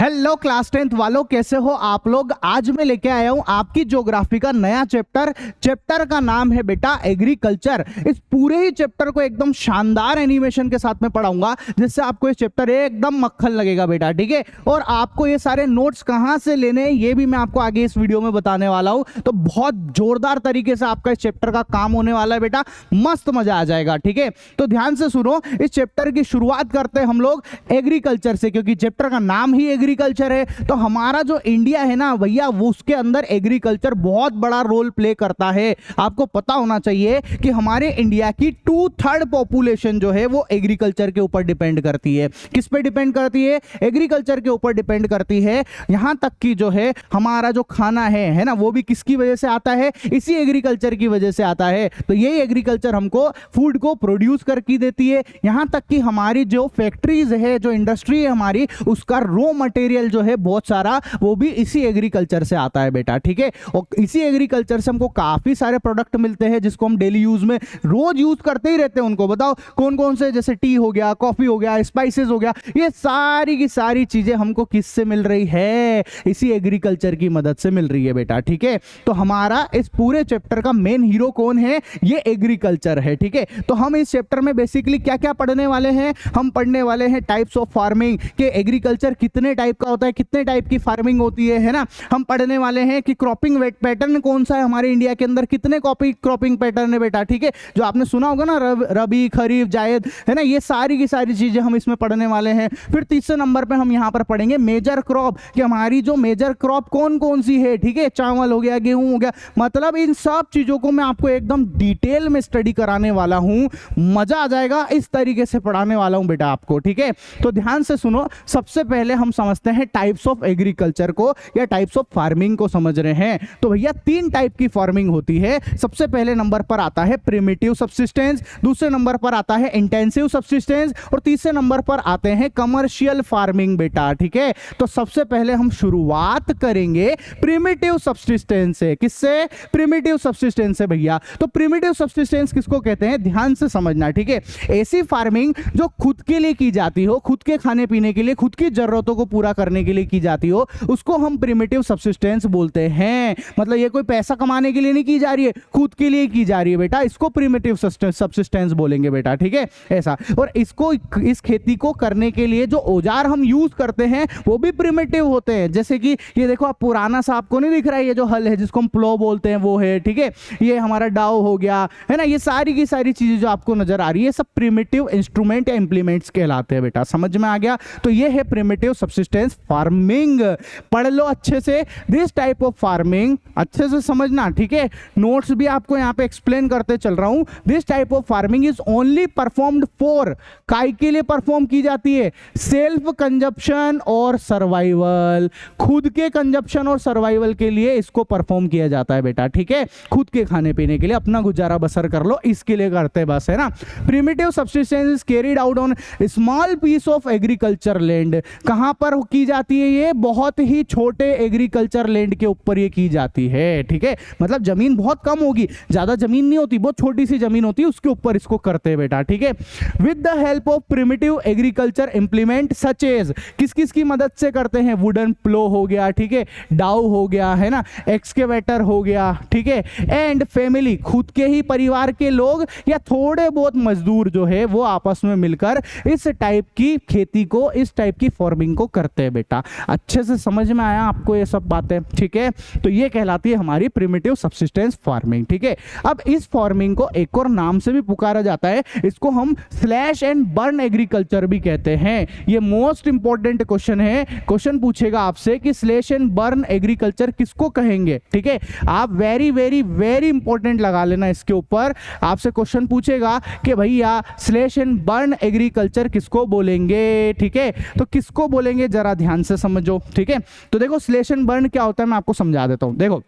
Hello class 10th वालों, कैसे हो आप लोग। आज मैं लेके आया हूं आपकी ज्योग्राफी का नया चैप्टर का नाम है बेटा एग्रीकल्चर। इस पूरे ही चैप्टर को एकदम शानदार एनिमेशन के साथ में पढ़ाऊंगा, जिससे आपको ये चैप्टर एकदम मक्खन लगेगा बेटा, ठीक है। और आपको ये सारे नोट्स कहां से लेने हैं ये भी मैं आपको आगे इस वीडियो में बताने वाला हूं। तो बहुत जोरदार तरीके से आपका इस चैप्टर का काम होने वाला है बेटा, मस्त मजा आ जाएगा, ठीक है। तो ध्यान से सुनो, इस चैप्टर की शुरुआत करते हैं हम लोग एग्रीकल्चर से, क्योंकि चैप्टर का नाम ही एग्रीकल्चर है। तो हमारा जो इंडिया है ना भैया, वो उसके अंदर एग्रीकल्चर बहुत बड़ा रोल प्ले करता है। आपको पता होना चाहिए कि हमारे इंडिया की 2/3 पॉपुलेशन जो है वो एग्रीकल्चर के ऊपर डिपेंड करती है। किस पे डिपेंड करती है? एग्रीकल्चर के ऊपर डिपेंड करती है। यहां तक कि जो है हमारा जो खाना है ना, वो भी किसकी वजह से आता है? इसी एग्रीकल्चर की वजह से आता है। तो यही एग्रीकल्चर हमको फूड को प्रोड्यूस करके देती है। यहां तक कि हमारी जो फैक्ट्रीज है, जो इंडस्ट्री है हमारी, उसका रॉ मटेरियल जो है बहुत सारा, वो भी इसी एग्रीकल्चर से आता है बेटा, ठीक है। और इसी एग्रीकल्चर से हमको काफी सारे प्रोडक्ट मिलते हैं, जिसको हम डेली यूज में रोज यूज करते ही रहते हैं। उनको बताओ कौन कौन से? जैसे टी हो गया, कॉफी हो गया, स्पाइसेस हो गया, ये सारी की सारी चीजें हमको किससे मिल रही है? इसी एग्रीकल्चर की मदद से मिल रही है बेटा, ठीक है। तो हमारा इस पूरे चैप्टर का मेन हीरो कौन है? ये एग्रीकल्चर है, ठीक है। तो हम इस चैप्टर में बेसिकली क्या क्या पढ़ने वाले हैं? हम पढ़ने वाले हैं टाइप्स ऑफ फार्मिंग, के एग्रीकल्चर कितने टाइप का होता है, कितने टाइप की फार्मिंग होती है ना। हम पढ़ने वाले हैं कि क्रॉपिंग वेट पैटर्न कौन सा है हमारे इंडिया के अंदर, कितने क्रॉपिंग पैटर्न है बेटा, ठीक है। जो आपने सुना होगा ना, रबी, खरीफ, जायद, है ना, ये सारी की सारी चीजें हम इसमें पढ़ने वाले हैं। फिर तीसरे नंबर पे हम यहाँ पर पढ़ेंगे मेजर क्रॉप, कि हमारी जो मेजर क्रॉप कौन कौन सी है, ठीक है। चावल हो गया, गेहूं हो गया, मतलब इन सब चीजों को मैं आपको एकदम डिटेल में स्टडी कराने वाला हूं। मजा आ जाएगा, इस तरीके से पढ़ाने वाला हूं बेटा आपको, ठीक है। तो ध्यान से सुनो, सबसे पहले हम समझते हैं टाइप्स ऑफ एग्रीकल्चर को, या टाइप्स ऑफ फार्मिंग को समझ रहे हैं। तो भैया 3 टाइप की फार्मिंग होती है। सबसे पहले नंबर पर आता है प्रिमिटिव सब्सिस्टेंस, दूसरे नंबर पर आता है इंटेंसिव सब्सिस्टेंस, और तीसरे नंबर पर आते हैं कमर्शियल फार्मिंग बेटा, ठीक है। तो सबसे पहले हम शुरुआत करेंगे प्रिमिटिव सब्सिस्टेंस से। किससे? प्रिमिटिव सब्सिस्टेंस से भैया। तो प्रिमिटिव सब्सिस्टेंस किसको कहते हैं? ध्यान से समझना, ठीक है। ऐसी फार्मिंग जो खुद के लिए की जाती हो, खुद के खाने पीने के लिए, खुद की जरूरतों को पूरा करने के लिए की जाती हो, उसको हम प्रिमिटिव सब्सिस्टेंस बोलते हैं। मतलब ये कोई पैसा कमाने के लिए नहीं की जा रही है, खुद के लिए की जा रही है बेटा, इसको प्रिमिटिव सब्सिस्टेंस बोलेंगे बेटा, ठीक है, ऐसा। और इसको, इस खेती को करने के लिए जो औजार हम यूज करते हैं वो भी प्रिमिटिव होते हैं। जैसे कि ये देखो, आप पुराना सा आपको नहीं दिख रहा है, ये जो हल है जिसको हम प्लो बोलते हैं, वो है, ठीक है। ये हमारा डाउ हो गया, है ना। ये सारी की सारी चीजें जो आपको नजर आ रही है, सब प्रिमिटिव इंस्ट्रूमेंट या इंप्लीमेंट्स कहलाते हैं बेटा, समझ में आ गया। तो ये है प्रिमिटिव सब्सिस्टेंस फार्मिंग। पढ़ लो अच्छे से, दिस टाइप ऑफ फार्मिंग अच्छे से समझना, ठीक है। नोट्स भी आपको यहाँ पे एक्सप्लेन करते चल रहा हूं। This type of farming is only performed for, काय के लिए परफॉर्म की जाती है? सेल्फ कंजप्शन और सर्वाइवल। खुद के कंजप्शन और सर्वाइवल के लिए इसको परफॉर्म किया जाता है बेटा, ठीक है। खुद के खाने पीने के लिए, अपना गुजारा बसर कर लो, इसके लिए करते हैं बस, है ना। Primitive subsistence is carried out on small piece of agriculture land. कहां पर की जाती है ये? बहुत ही छोटे एग्रीकल्चर लैंड के ऊपर ये की जाती है, ठीक है। मतलब जमीन बहुत कम होगी, ज्यादा जमीन नहीं होती, बहुत छोटी सी जमीन होती है, उसके ऊपर इसको करते हैं बेटा, ठीक है। With the help of primitive agriculture implement such as, किस किस की मदद से करते हैं? वुडन प्लो हो गया, ठीक है, डाउ हो गया, है ना, एक्सकेवेटर हो गया, ठीक है, एंड फैमिली, खुद के ही परिवार के लोग या थोड़े बहुत मजदूर जो है वो आपस में मिलकर इस टाइप की खेती को, इस टाइप की फार्मिंग को करते हैं बेटा। अच्छे से समझ में आया आपको ये सब बातें, ठीक है। तो ये कहलाती है हमारी प्रिमिटिव सब्सिस्टेंस फार्मिंग, ठीक है। अब इस फार्मिंग को एक और नाम से भी पुकारा जाता है, इसको हम स्लैश एंड बर्न एग्रीकल्चर भी कहते हैं। ये मोस्ट इंपॉर्टेंट क्वेश्चन है, क्वेश्चन पूछेगा आपसे कि स्लैश एंड बर्न एग्रीकल्चर किसको कहेंगे, ठीक है। आप वेरी वेरी वेरी इंपॉर्टेंट लगा लेना इसके ऊपर। आपसे क्वेश्चन पूछेगा कि भैया स्लैश एंड बर्न एग्रीकल्चर किसको बोलेंगे, ठीक है। तो किसको बोलेंगे जरा ध्यान से समझो, ठीक है। तो देखो स्लैश एंड बर्न क्या होता है, मैं आपको समझा देता हूं। देखो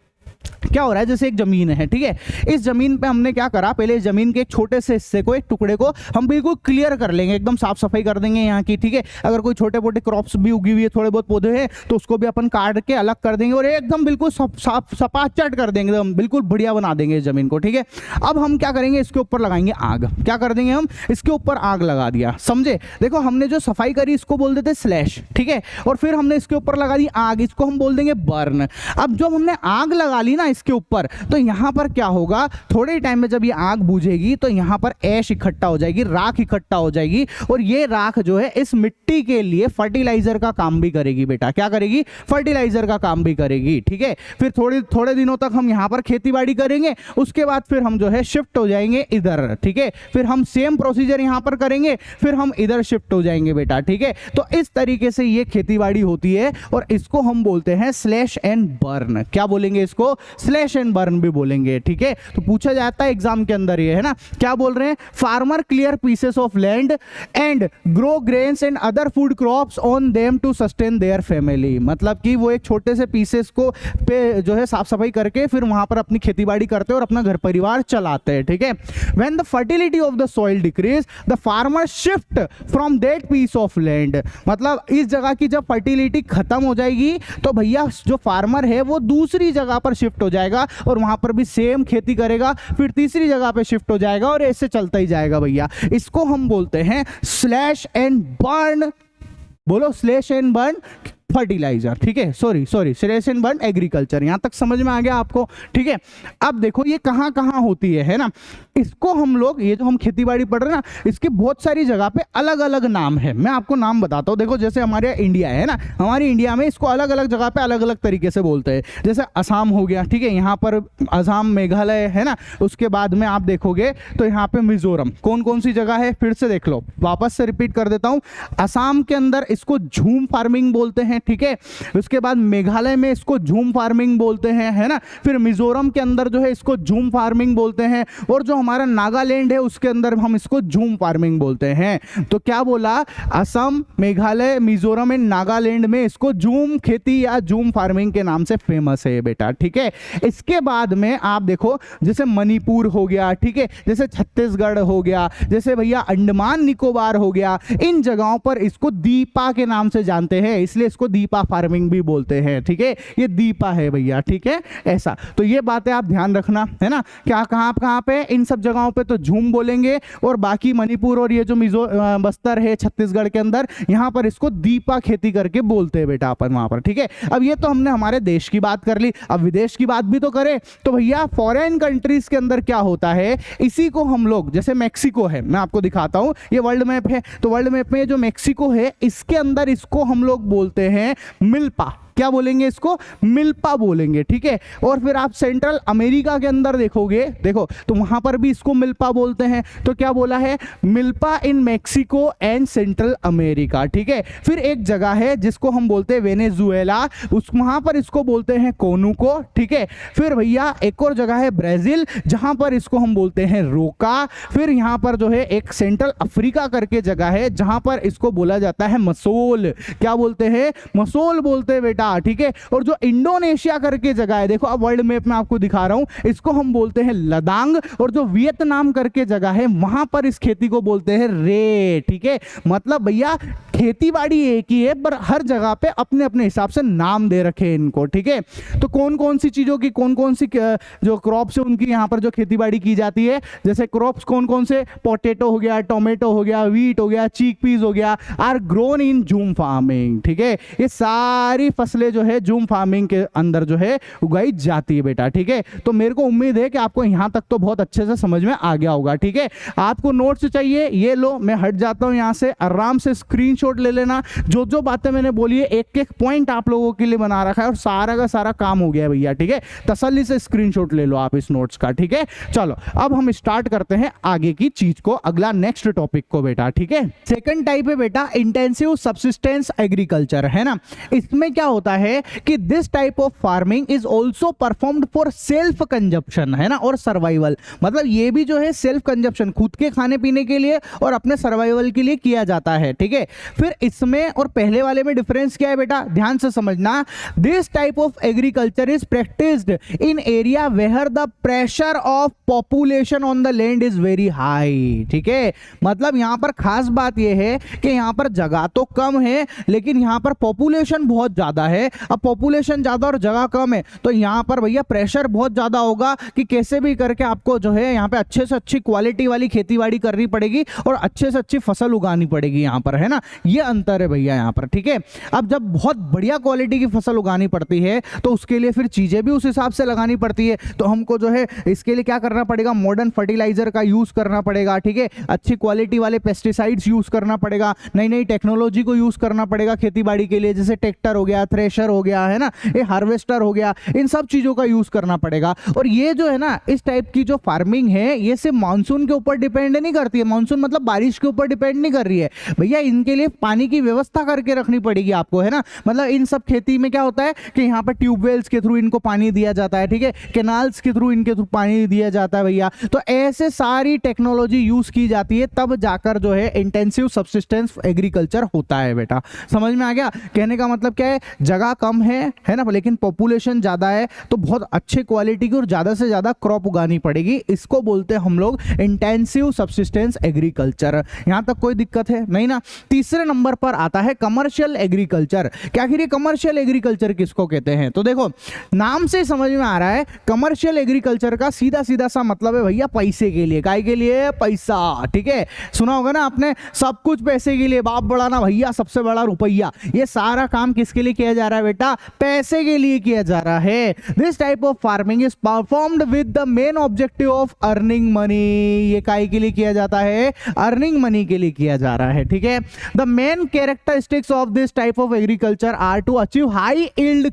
क्या हो रहा है, जैसे एक जमीन है, ठीक है, इस जमीन पे हमने क्या करा, पहले इस जमीन के एक छोटे से हिस्से को, एक टुकड़े को हम बिल्कुल क्लियर कर लेंगे, एकदम साफ सफाई कर देंगे यहाँ की, ठीक है। अगर कोई छोटे मोटे क्रॉप्स भी उगी हुई है, थोड़े बहुत पौधे हैं, तो उसको भी अपन काट के अलग कर देंगे और एकदम बिल्कुल साफ सपाचट कर देंगे, एकदम बिल्कुल बढ़िया बना देंगे जमीन को, ठीक है। अब हम क्या करेंगे, इसके ऊपर लगाएंगे आग। क्या कर देंगे हम, इसके ऊपर आग लगा दिया, समझे। देखो हमने जो सफाई करी इसको बोल देते स्लैश, ठीक है, और फिर हमने इसके ऊपर लगा दी आग, इसको हम बोल देंगे बर्न। अब जब हमने आग लगा ली ना इसके ऊपर, तो यहाँ पर क्या होगा, थोड़े टाइम में जब ये आग बुझेगी तो यहाँ पर ऐश इकट्ठा हो जाएगी, राख इकट्ठा हो जाएगी, और ये राख जो है इस मिट्टी के लिए फर्टिलाइजर का काम भी करेगी बेटा। क्या करेगी, फर्टिलाइजर का काम भी करेगी, ठीक है। फिर थोड़े दिनों तक हम यहाँ पर खेती बाड़ी करेंगे, उसके बाद फिर हम जो है शिफ्ट हो जाएंगे इधर, ठीक है। फिर हम सेम प्रोसीजर यहाँ पर करेंगे, फिर हम इधर शिफ्ट हो जाएंगे बेटा, ठीक है। तो इस तरीके से ये खेती बाड़ी होती है और इसको हम बोलते हैं स्लैश एंड बर्न। क्या बोलेंगे इसको, स्लैश एंड बर्न भी बोलेंगे, ठीक है। तो पूछा जाता है एग्जाम के अंदर ये, है ना, क्या बोल रहे हैं, farmer clear pieces of land and grow grains and other food crops on them to sustain their family. मतलब कि वो एक छोटे से पीसेस को पे जो है साफ सफाई करके फिर वहां पर अपनी खेती बाड़ी करते हैं और अपना घर परिवार चलाते हैं, ठीक है। When the fertility of the soil decreases the farmer shift from that piece of land. मतलब इस जगह की जब फर्टिलिटी खत्म हो जाएगी तो भैया जो फार्मर है वो दूसरी जगह पर शिफ्ट हो जाएगा और वहां पर भी सेम खेती करेगा, फिर तीसरी जगह पे शिफ्ट हो जाएगा और ऐसे चलता ही जाएगा भैया। इसको हम बोलते हैं स्लैश एंड बर्न। बोलो, स्लैश एंड बर्न फर्टिलाइजर, ठीक है, sorry slash and burn agriculture. यहां तक समझ में आ गया आपको, ठीक है। अब देखो ये कहां कहां होती है ना, इसको हम लोग, ये जो हम खेती बाड़ी पढ़ रहे हैं ना, इसके बहुत सारी जगह पे अलग अलग नाम है। मैं आपको नाम बताता हूँ। देखो जैसे हमारे इंडिया है ना, हमारी इंडिया में इसको अलग अलग जगह पे अलग अलग तरीके से बोलते हैं। जैसे असम हो गया, ठीक है, यहाँ पर असम, मेघालय है ना, उसके बाद में आप देखोगे तो यहाँ पे मिजोरम। कौन कौन सी जगह है फिर से देख लो, वापस से रिपीट कर देता हूँ। असम के अंदर इसको झूम फार्मिंग बोलते हैं, ठीक है। उसके बाद मेघालय में इसको झूम फार्मिंग बोलते हैं, है ना। फिर मिजोरम के अंदर जो है इसको झूम फार्मिंग बोलते हैं, और जो हमारा नागालैंड है उसके अंदर हम इसको झूम फार्मिंग बोलते हैं। तो क्या बोला, असम, मेघालय, मिजोरम एंड नागालैंड में इसको झूम खेती या झूम फार्मिंग के नाम से फेमस है बेटा, ठीक है। इसके बाद में आप देखो जैसे मणिपुर हो गया, ठीक है, जैसे छत्तीसगढ़ हो गया, जैसे भैया अंडमान निकोबार हो गया, इन जगहों पर इसको दीपा के नाम से जानते हैं, इसलिए इसको दीपा फार्मिंग भी बोलते हैं, ठीक है। ये दीपा है भैया, ठीक है, ऐसा। तो ये बातें आप ध्यान रखना, है ना। क्या कहां पे, इन सब जगहों पे तो झूम बोलेंगे, और बाकी मणिपुर और ये जो बस्तर है छत्तीसगढ़ के अंदर, यहां पर इसको दीपा खेती करके बोलते हैं बेटा अपन वहां पर, ठीक है। अब ये तो हमने हमारे देश की बात कर ली, अब विदेश की बात भी तो करें। तो भैया फॉरेन कंट्रीज के अंदर क्या होता है, इसी को हम लोग, जैसे मैक्सिको है, मैं आपको दिखाता हूं, ये वर्ल्ड मैप है, तो वर्ल्ड मैप में जो मैक्सिको है इसके अंदर इसको हम लोग बोलते हैं मिल्पा। क्या बोलेंगे इसको, मिल्पा बोलेंगे, ठीक है। और फिर आप सेंट्रल अमेरिका के अंदर देखोगे, देखो तो वहां पर भी इसको मिल्पा बोलते हैं। तो क्या बोला है, milpa in Mexico and central America, ठीक है। फिर एक जगह है जिसको हम बोलते हैं वेनेजुएला, उस वहां पर इसको बोलते हैं कोनुको, ठीक है। फिर भैया एक और जगह है ब्राजील, जहां पर इसको हम बोलते हैं रोका। फिर यहां पर जो है एक सेंट्रल अफ्रीका करके जगह है जहां पर इसको बोला जाता है मसोल। क्या बोलते हैं, मसोल बोलते हैं बेटा, ठीक है। और जो इंडोनेशिया करके जगह है, देखो अब वर्ल्ड मैप में आपको दिखा रहा हूं, इसको हम बोलते हैं लदांग। और जो वियतनाम करके जगह है वहां पर इस खेती को बोलते हैं रे, ठीक है। मतलब भैया खेती बाड़ी एक ही है पर हर जगह पे अपने अपने हिसाब से नाम दे रखे हैं इनको, ठीक है। तो कौन कौन सी चीजों की, कौन कौन सी जो क्रॉप्स है उनकी यहाँ पर जो खेती बाड़ी की जाती है, जैसे क्रॉप्स कौन कौन से, पोटैटो हो गया, टोमेटो हो गया, व्हीट हो गया, चीक पीस हो गया, आर ग्रोन इन झूम फार्मिंग, ठीक है। ये सारी फसलें जो है झूम फार्मिंग के अंदर जो है उगाई जाती है बेटा, ठीक है। तो मेरे को उम्मीद है कि आपको यहां तक तो बहुत अच्छे से समझ में आ गया होगा, ठीक है। आपको नोट्स चाहिए, ये लो, मैं हट जाता हूं यहां से, आराम से स्क्रीनशॉट ले लेना। जो जो बातें मैंने बोली है एक एक पॉइंट आप लोगों के लिए बना रखा है और सारा का सारा काम हो गया है भैया, ठीक है। तसल्ली से स्क्रीनशॉट ले लो आप इस नोट्स का, ठीक है। चलो अब हम स्टार्ट करते हैं आगे की चीज को, अगला नेक्स्ट टॉपिक को बेटा, ठीक है। सेकंड टाइप है बेटा इंटेंसिव सब्सिस्टेंस एग्रीकल्चर, है ना। इसमें क्या होता होता है कि this type of farming is also performed for self consumption, है ना, और सर्वाइवल। मतलब ये भी जो है सेल्फ कंजप्शन, खुद के खाने पीने के लिए और अपने सर्वाइवल के लिए किया जाता है, ठीक है। फिर इसमें और पहले वाले में डिफरेंस क्या है बेटा, ध्यान से समझना। This type of agriculture is practised in area where the pressure of population on the land is very high, ठीक है। मतलब यहां पर खास बात यह है कि यहां पर जगह तो कम है लेकिन यहां पर पॉपुलेशन बहुत ज्यादा है। अब पॉपुलेशन ज्यादा और जगह कम है तो यहां पर भैया प्रेशर बहुत ज्यादा होगा कि कैसे भी करके आपको जो है यहां पे अच्छे से अच्छी क्वालिटी वाली खेतीबाड़ी करनी पड़ेगी और अच्छे से अच्छी फसल उगानी पड़ेगी यहां पर, है ना। ये अंतर है भैया यहां पर, ठीक है। अब जब बहुत बढ़िया क्वालिटी की फसल उगानी पड़ती है तो उसके लिए फिर चीजें भी उस हिसाब से लगानी पड़ती है। तो हमको जो है इसके लिए क्या करना पड़ेगा, मॉडर्न फर्टिलाइजर का यूज करना पड़ेगा, ठीक है। अच्छी क्वालिटी वाले पेस्टिसाइड्स यूज करना पड़ेगा, नई नई टेक्नोलॉजी को यूज करना पड़ेगा खेतीबाड़ी के लिए, जैसे ट्रैक्टर हो गया, थ्रेशर हो गया, है ना, ये हार्वेस्टर हो गया, इन सब चीजों का यूज करना पड़ेगा। और ये जो है ना इस टाइप की जो फार्मिंग है ये सिर्फ मानसून के ऊपर डिपेंड नहीं करती है। मानसून मतलब बारिश के ऊपर डिपेंड नहीं कर रही है भैया, इनके लिए पानी की व्यवस्था करके रखनी पड़ेगी आपको, है ना। मतलब इन सब खेती में क्या होता है कि यहाँ पर ट्यूबवेल्स के थ्रू इनको पानी दिया जाता है, ठीक है, कैनाल्स के थ्रू इनके थ्रू पानी दिया जाता है भैया। तो ऐसे सारी टेक्नोलॉजी यूज की जाती है तब जाकर जो है इंटेंसिव सब्सिस्टेंस एग्रीकल्चर होता है बेटा। समझ में आ गया? कहने का मतलब क्या है, जगह कम है ना, लेकिन पॉपुलेशन ज्यादा है तो बहुत अच्छे क्वालिटी की और ज्यादा से ज्यादा क्रॉप उगानी पड़ेगी। इसको बोलते हैं हम लोग इंटेंसिव सब्सिस्टेंस एग्रीकल्चर। यहां तक कोई दिक्कत है नहीं ना। तीसरे नंबर पर आता है कमर्शियल एग्रीकल्चर। क्या आखिर ये कमर्शियल एग्रीकल्चर किसको कहते हैं? तो देखो नाम से समझ में आ रहा है कमर्शियल एग्रीकल्चर का सीधा सीधा सा मतलब है भैया पैसे के लिए। काय के लिए? पैसा, ठीक है। सुना होगा ना आपने, सब कुछ पैसे के लिए, बाप बड़ा ना भैया सबसे बड़ा रुपया। ये सारा काम किसके लिए किया जा रहा है बेटा? पैसे के लिए किया जा रहा है। This type of farming is performed with the main objective of earning money. ये काय के लिए किया जाता है? अर्निंग मनी के लिए किया जा रहा है, ठीक है। The main characteristics of this type of agriculture are to achieve high yield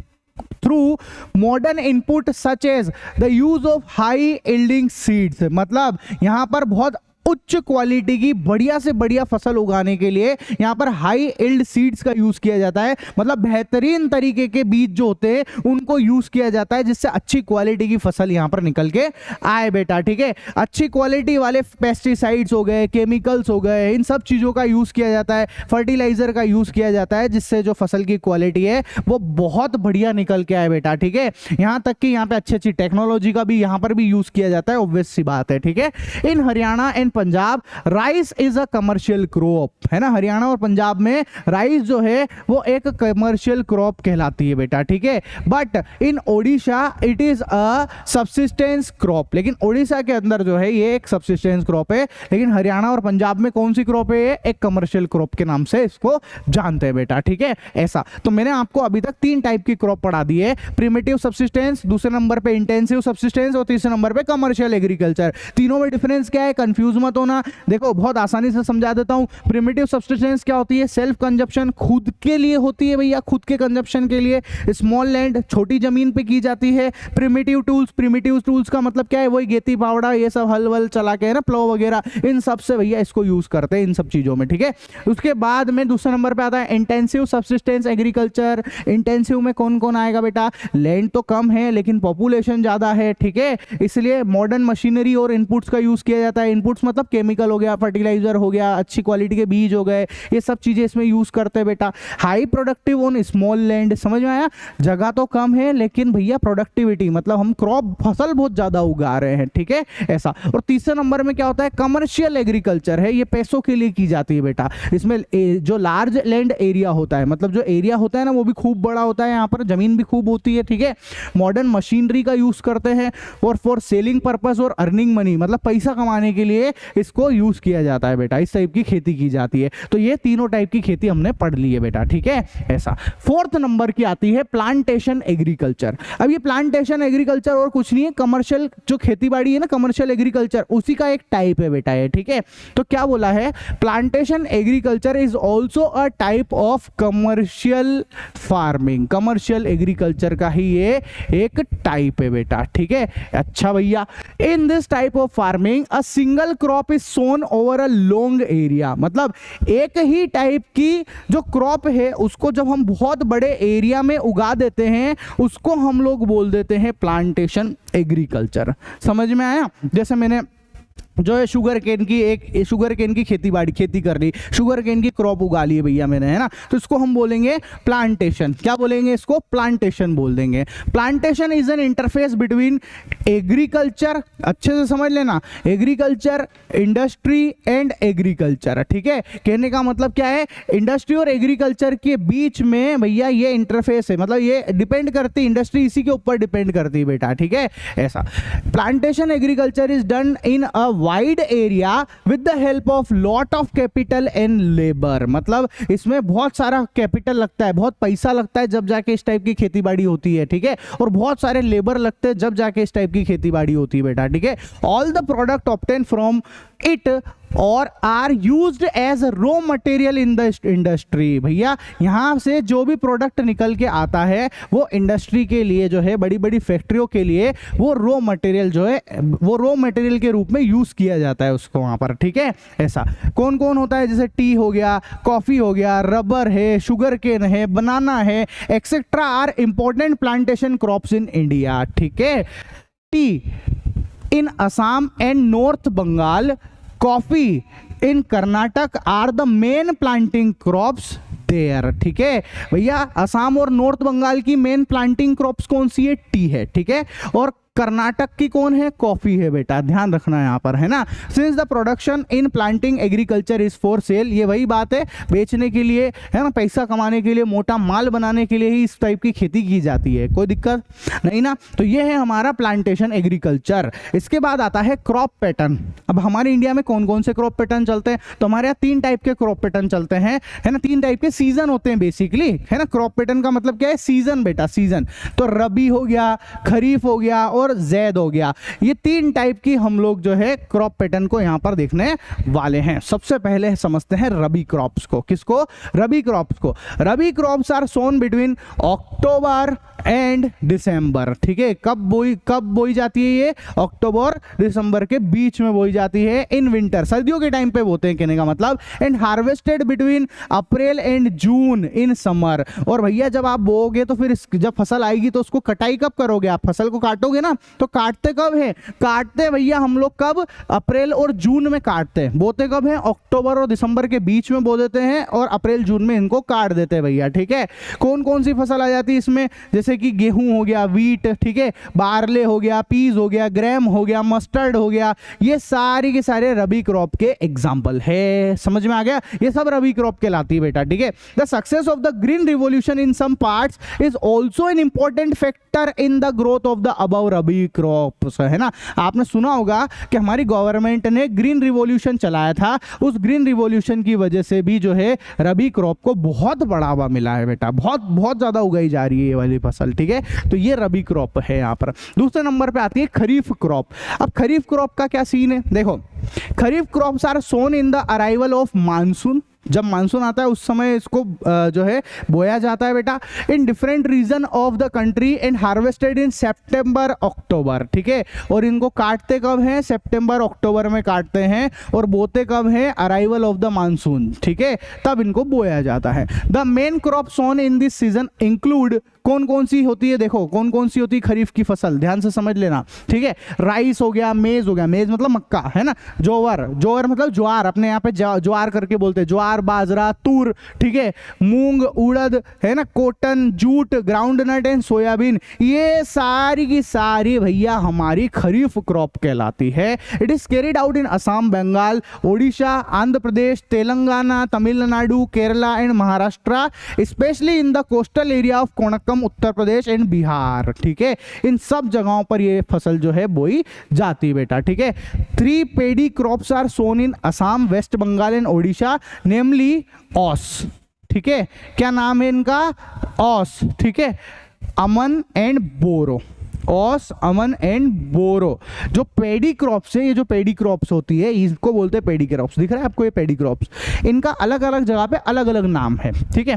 through modern input such as the use of high yielding seeds। मतलब यहां पर बहुत उच्च क्वालिटी की बढ़िया से बढ़िया फसल उगाने के लिए यहाँ पर हाई यील्ड सीड्स का यूज किया जाता है। मतलब बेहतरीन तरीके के बीज जो होते हैं उनको यूज किया जाता है जिससे अच्छी क्वालिटी की फसल यहाँ पर निकल के आए बेटा, ठीक है। अच्छी क्वालिटी वाले पेस्टिसाइड्स हो गए, केमिकल्स हो गए, इन सब चीजों का यूज किया जाता है, फर्टिलाइजर का यूज किया जाता है जिससे जो फसल की क्वालिटी है वो बहुत बढ़िया निकल के आए बेटा, ठीक है। यहाँ तक कि यहाँ पे अच्छी अच्छी टेक्नोलॉजी का भी यहाँ पर भी यूज किया जाता है, ऑब्वियस सी बात है, ठीक है। In Haryana and Punjab rice is a commercial crop, है ना। हरियाणा और पंजाब में राइस जो है वो एक कमर्शियल क्रॉप कहलाती है बेटा, ठीक है। But in Odisha it is a subsistence crop. लेकिन ओडिशा के अंदर जो है ये एक सब्सिस्टेंस क्रॉप है, लेकिन हरियाणा और पंजाब में कौन सी क्रॉप है? ये एक कमर्शियल क्रॉप के नाम से इसको जानते हैं बेटा, ठीक है। ऐसा तो मैंने आपको अभी तक 3 टाइप की क्रॉप पढ़ा दी है, प्रिमिटिव सब्सिस्टेंस, दूसरे नंबर पे इंटेंसिव सब्सिस्टेंस और तीसरे नंबर पे कमर्शियल एग्रीकल्चर। तीनों में डिफरेंस क्या है? कंफ्यूज मत होना। देखो बहुत आसानी से समझा देता हूं। प्रिमिटिव सब्सिस्टेंस क्या होती है? सेल्फ कंजप्शन, खुद के लिए होती है भैया, खुद के कंजप्शन के लिए। स्मॉल लैंड, छोटी जमीन पे की जाती है। प्रिमिटिव टूल्स का मतलब क्या है? वही गेती फावड़ा ये सब हल वल चला के, है ना, प्लो वगैरह, इन सब से भैया इसको यूज करते हैं इन सब चीजों में, ठीक है। उसके बाद में दूसरे नंबर पे आता है इंटेंसिव सब्सिस्टेंस एग्रीकल्चर। इंटेंसिव में कौन कौन आएगा बेटा? लैंड तो कम है लेकिन पॉपुलेशन ज्यादा है, ठीक है, इसलिए मॉडर्न मशीनरी और इनपुट्स का यूज किया जाता है। इनपुट्स मतलब केमिकल हो गया, फर्टिलाइजर हो गया, अच्छी क्वालिटी के बीज हो गए, ये सब चीजें इसमें यूज करते हैं बेटा। High productive on small land, समझ में आया? जगह तो कम है लेकिन भैया प्रोडक्टिविटी मतलब हम क्रॉप फसल बहुत ज्यादा उगा रहे हैं, ठीक है, ऐसा। और तीसरे नंबर में क्या होता है? कमर्शियल एग्रीकल्चर है, ये पैसों के लिए की जाती है बेटा। इसमें जो लार्ज लैंड एरिया होता है, मतलब जो एरिया होता है ना वो भी खूब बड़ा होता है, यहाँ पर जमीन भी खूब होती है, ठीक है। मॉडर्न मशीनरी का यूज करते हैं और फॉर सेलिंग पर्पस और अर्निंग मनी, मतलब पैसा कमाने के लिए इसको यूज किया जाता है बेटा। इस टाइप की खेती की जाती है। तो ये तीनों टाइप की खेती हमने पढ़ ली है बेटा, ठीक है, ऐसा। 4th नंबर की आती है प्लांटेशन एग्रीकल्चर। अब ये प्लांटेशन एग्रीकल्चर और कुछ नहीं है, कमर्शियल जो खेती बाड़ी है ना, कमर्शियल एग्रीकल्चर, उसी का एक टाइप है बेटा ये, ठीक है। तो क्या बोला है? Plantation agriculture is also a type of commercial farming. Commercial agriculture का ही ये एक टाइप है बेटा, ठीक है। अच्छा भैया, in this type of farming a single crop crop is sown over a long area, मतलब एक ही टाइप की जो क्रॉप है उसको जब हम बहुत बड़े एरिया में उगा देते हैं उसको हम लोग बोल देते हैं प्लांटेशन एग्रीकल्चर। समझ में आया? जैसे मैंने जो है शुगर केन की खेती कर ली, शुगर केन की क्रॉप उगा ली है भैया मैंने, है ना, तो इसको हम बोलेंगे प्लांटेशन। क्या बोलेंगे इसको? प्लांटेशन बोल देंगे। Plantation is an interface between agriculture, अच्छे से समझ लेना, एग्रीकल्चर, इंडस्ट्री एंड एग्रीकल्चर। ठीक है, कहने का मतलब क्या है, इंडस्ट्री और एग्रीकल्चर के बीच में भैया ये इंटरफेस है, मतलब ये डिपेंड करती है, इंडस्ट्री इसी के ऊपर डिपेंड करती है बेटा। ठीक है, ऐसा plantation agriculture is done in a wide area with the help of lot of capital and labour, मतलब इसमें बहुत सारा कैपिटल लगता है, बहुत पैसा लगता है जब जाके इस टाइप की खेती बाड़ी होती है। ठीक है, और बहुत सारे लेबर लगते हैं जब जाके इस टाइप की खेती बाड़ी होती है बेटा। ठीक है, all the product obtain from it और are used as raw material in the industry. भैया यहाँ से जो भी प्रोडक्ट निकल के आता है वो इंडस्ट्री के लिए जो है, बड़ी बड़ी फैक्ट्रियों के लिए वो रॉ मटेरियल जो है वो रॉ मटेरियल के रूप में यूज किया जाता है उसको वहाँ पर। ठीक है, ऐसा कौन कौन होता है, जैसे टी हो गया, कॉफी हो गया, रबर है, शुगर केन है, बनाना है, etcetera are important plantation crops in India. ठीक है, tea in Assam and North Bengal, coffee in Karnataka are the main planting crops there। ठीक है भैया, असम और नॉर्थ बंगाल की मेन प्लांटिंग क्रॉप्स कौन सी है? टी है। ठीक है, और कर्नाटक की कौन है? कॉफी है बेटा, ध्यान रखना यहाँ पर, है ना। Since the production in planting agriculture is for sale, ये वही बात है, बेचने के लिए, है ना, पैसा कमाने के लिए, मोटा माल बनाने के लिए ही इस टाइप की खेती की जाती है, कोई दिक्कत नहीं ना। तो ये है हमारा प्लांटेशन एग्रीकल्चर। इसके बाद आता है क्रॉप पैटर्न। अब हमारे इंडिया में कौन कौन से क्रॉप पैटर्न चलते हैं? तो हमारे यहाँ 3 टाइप के क्रॉप पैटर्न चलते हैं, है ना, 3 टाइप के सीजन होते हैं बेसिकली, है ना। क्रॉप पैटर्न का मतलब क्या है? सीजन बेटा, सीजन। तो रबी हो गया, खरीफ हो गया और जैद हो गया, ये 3 टाइप की हम लोग जो है क्रॉप पैटर्न को यहां पर देखने वाले हैं। सबसे पहले समझते हैं रबी क्रॉप्स को। किसको? रबी क्रॉप्स को। Rabi crops are sown between October and December. ठीक है, कब बोई जाती है ये? अक्टूबर दिसंबर के बीच में बोई जाती है। इन विंटर, सर्दियों के टाइम पे बोते हैं कहने का मतलब। And harvested between April and June in summer. और भैया जब आप बोओगे तो फिर जब फसल आएगी तो उसको कटाई कब करोगे? आप फसल को काटोगे ना, तो काटते कब है? काटते भैया हम लोग कब? अप्रैल और जून में काटते हैं। बोते कब है? अक्टूबर और दिसंबर के बीच में बो देते हैं और अप्रैल जून में इनको काट देते हैं भैया। ठीक है, कौन कौन सी फसल आ जाती है इसमें? जैसे कि गेहूं हो गया, वीट, ठीक है, बार्ले हो गया, पीज हो गया, ग्राम हो गया, मस्टर्ड हो गया, ये सारी के सारे रबी क्रॉप के एग्जांपल है। समझ में आ गया? ये सब रबी क्रॉप कहलाती है बेटा। ठीक है, the success of the green revolution in some parts is also an important factor in the growth of the above rabi crops, है ना। आपने सुना होगा कि हमारी गवर्नमेंट ने ग्रीन रिवॉल्यूशन चलाया था, उस ग्रीन रिवॉल्यूशन की वजह से भी जो है रबी क्रॉप को बहुत बढ़ावा मिला है बेटा, बहुत ज्यादा उगाई जा रही है ये वाली फसल। ठीक है, तो ये रबी क्रॉप है। यहाँ पर दूसरे नंबर पे आती है खरीफ क्रॉप। अब खरीफ क्रॉप का क्या सीन है? देखो, kharif crops are sown in the arrival of monsoon. जब मानसून आता है उस समय इसको जो है बोया जाता है बेटा, in different region of the country and harvested in September October. ठीक है, और इनको काटते कब हैं? सितंबर अक्टूबर में काटते हैं और बोते कब हैं? Arrival of the monsoon. ठीक है, तब इनको बोया जाता है। The main crop sown in this season include, कौन कौन सी होती है? देखो कौन कौन सी होती है खरीफ की फसल, ध्यान से समझ लेना। ठीक है, राइस हो गया, मेज हो गया, मेज मतलब मक्का, है ना, जोवर, जोवर मतलब ज्वार, अपने यहाँ पे ज्वार करके बोलते हैं, ज्वार, बाजरा, तूर, ठीक है, मूंग, उड़द, है ना, cotton, jute, groundnut and soybean, ये सारी की सारी भैया हमारी खरीफ क्रॉप कहलाती है। It is carried out in Assam, Bengal, Odisha, Andhra Pradesh, Telangana, Tamil Nadu, Kerala and Maharashtra, specially in the coastal area of Konkan, Uttar Pradesh and Bihar. ठीक है, इन सब जगहों पर ये फसल जो है बोई जाती है बेटा। ठीक है, 3 paddy crops are sown in Assam, west Bengal and Odisha, namely aus. ठीक है, क्या नाम है इनका? ऑस। ठीक है, अमन एंड बोरो। ऑस, अमन एंड बोरो। जो पेडी क्रॉप्स है, ये जो पेडी क्रॉप्स होती है इसको बोलते हैं पेडी क्रॉप्स। दिख रहा है आपको ये पेडी क्रॉप्स? इनका अलग अलग जगह पे अलग अलग नाम है। ठीक है,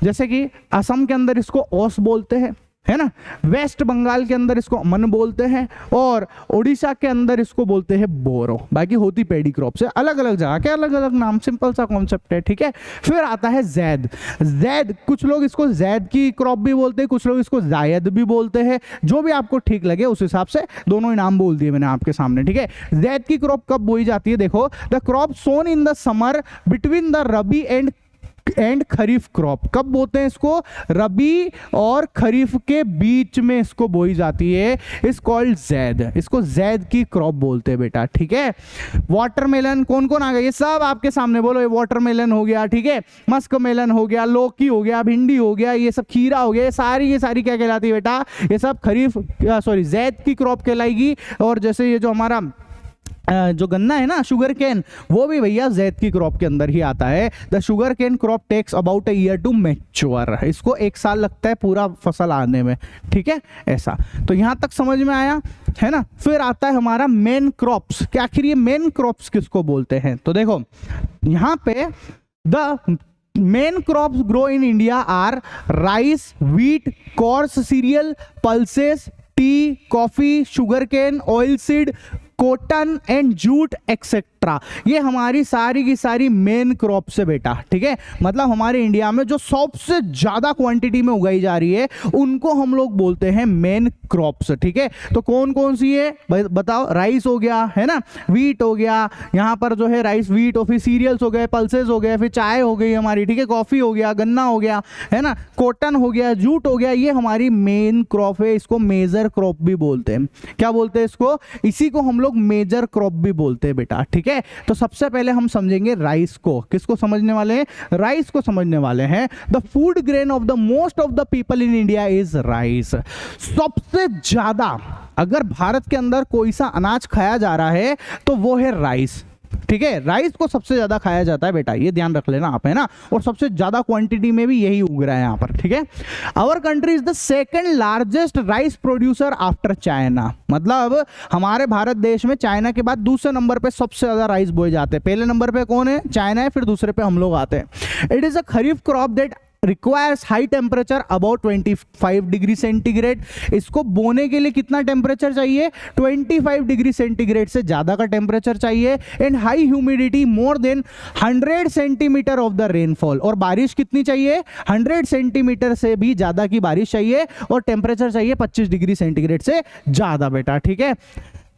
जैसे कि असम के अंदर इसको ऑस बोलते हैं, है ना, वेस्ट बंगाल के अंदर इसको अमन बोलते हैं और उड़ीसा के अंदर इसको बोलते हैं बोरो। बाकी होती पेडी क्रॉप से, अलग अलग जगह के अलग अलग नाम, सिंपल सा कॉन्सेप्ट है, ठीक है। फिर आता है जैद। जैद, कुछ लोग इसको जैद की क्रॉप भी बोलते हैं, कुछ लोग इसको जायद भी बोलते हैं, जो भी आपको ठीक लगे उस हिसाब से दोनों ही नाम बोल दिए मैंने आपके सामने, ठीक है। जैद की क्रॉप कब बोई जाती है, देखो, the crop sown in the summer between the rabi and kharif crop. कब बोते हैं इसको, रबी और खरीफ के बीच में इसको बोई जाती है, इस कॉल्ड जैद। इसको जैद की क्रॉप बोलते हैं बेटा, ठीक है। वाटरमेलन, कौन कौन आ गया, ये सब आपके सामने बोलो, ये वाटरमेलन हो गया, ठीक है, मस्क मेलन हो गया, लौकी हो गया, भिंडी हो गया, ये सब खीरा हो गया, ये सारी क्या कहलाती है बेटा, ये सब खरीफ जैद की क्रॉप कहलाएगी। और जैसे ये जो हमारा जो गन्ना है ना, शुगर केन, वो भी भैया जैद की क्रॉप के अंदर ही आता है। The sugar cane crop takes about a year to mature. इसको 1 साल लगता है पूरा फसल आने में, ठीक है, ऐसा। तो यहां तक समझ में आया है ना। फिर आता है हमारा मेन क्रॉप्स, कि आखिर ये मेन क्रॉप्स किसको बोलते हैं। तो देखो यहां पे the main crops grow in India are rice, wheat, coarse cereal, pulses, tea, coffee, sugar cane, oil seed, cotton and jute etcetera. ये हमारी सारी की सारी मेन क्रॉप्स है बेटा, ठीक है। मतलब हमारे इंडिया में जो सबसे ज्यादा क्वांटिटी में उगाई जा रही है उनको हम लोग बोलते हैं मेन क्रॉप्स, ठीक है। तो कौन कौन सी है बताओ, राइस हो गया, है ना, व्हीट हो गया, यहाँ पर जो है राइस व्हीट, और फिर सीरियल्स हो गए, पल्सेस हो गए, फिर चाय हो गई हमारी, ठीक है, कॉफी हो गया, गन्ना हो गया, है ना, कॉटन हो गया, जूट हो गया, ये हमारी मेन क्रॉप है। इसको मेजर क्रॉप भी बोलते हैं। क्या बोलते हैं इसको, इसी को हम लोग मेजर क्रॉप भी बोलते हैं बेटा, ठीक है। तो सबसे पहले हम समझेंगे राइस को। किसको समझने वाले हैं, राइस को समझने वाले हैं। The food grain of the most of the people in India is rice. सबसे ज्यादा अगर भारत के अंदर कोई सा अनाज खाया जा रहा है तो वो है राइस, ठीक है। राइस को सबसे ज्यादा खाया जाता है बेटा, ये ध्यान रख लेना आप, है ना, और सबसे ज्यादा क्वांटिटी में भी यही उग रहा है यहाँ पर, ठीक है। Our country is the second largest rice producer after China. मतलब हमारे भारत देश में चाइना के बाद दूसरे नंबर पे सबसे ज्यादा राइस बोए जाते हैं। पहले नंबर पे कौन है, चाइना है, फिर दूसरे पे हम लोग आते हैं। It is a kharif crop that requires high temperature about 25 degree centigrade. इसको बोने के लिए कितना टेम्परेचर चाहिए, 25 डिग्री सेंटीग्रेड से ज्यादा का टेम्परेचर चाहिए। And high humidity more than 100 centimetre of the rainfall. और बारिश कितनी चाहिए, 100 सेंटीमीटर से भी ज्यादा की बारिश चाहिए, और टेम्परेचर चाहिए 25 डिग्री सेंटीग्रेड से ज्यादा बेटा, ठीक है।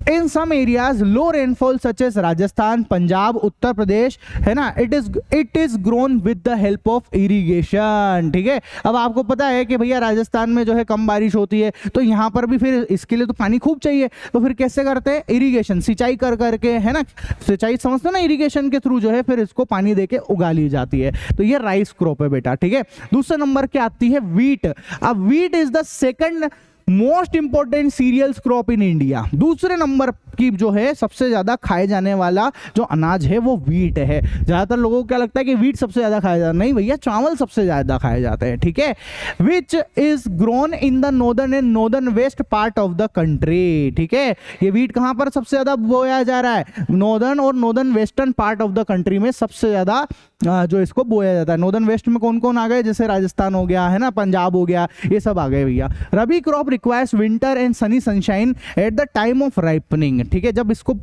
In some areas, low rainfall such as Rajasthan, Punjab, Uttar Pradesh, है ना, it is grown with the help of irrigation, ठीक है। अब आपको पता है कि भैया राजस्थान में जो है कम बारिश होती है, तो यहाँ पर भी फिर इसके लिए तो पानी खूब चाहिए, तो फिर कैसे करते हैं, इरिगेशन, सिंचाई कर करके, है ना, सिंचाई समझते ना, इरिगेशन के थ्रू जो है फिर इसको पानी देके उगा ली जाती है। तो ये राइस क्रॉप है बेटा, ठीक है। दूसरे नंबर के आती है व्हीट। अब wheat is the second most important cereals crop in India. दूसरे नंबर की जो है सबसे ज्यादा खाए जाने वाला जो अनाज है वो व्हीट है। ज्यादातर लोगों को क्या लगता है कि व्हीट सबसे ज्यादा खाया जाता है, नहीं भैया, चावल सबसे ज्यादा खाए जाते हैं, ठीक है। Which is grown in the northern and northern west part of the country, ठीक है। ये व्हीट कहां पर सबसे ज्यादा बोया जा रहा है, नॉर्दर्न और northern western part of the country में सबसे ज्यादा जो इसको बोया जाता है। नॉर्दर्न वेस्ट में कौन कौन आ गए, जैसे राजस्थान हो गया, है ना, पंजाब हो गया, ये सब आ गए भैया। Rabi crop requires winter and sunny sunshine at the time of ripening, ठीक है। जब इसको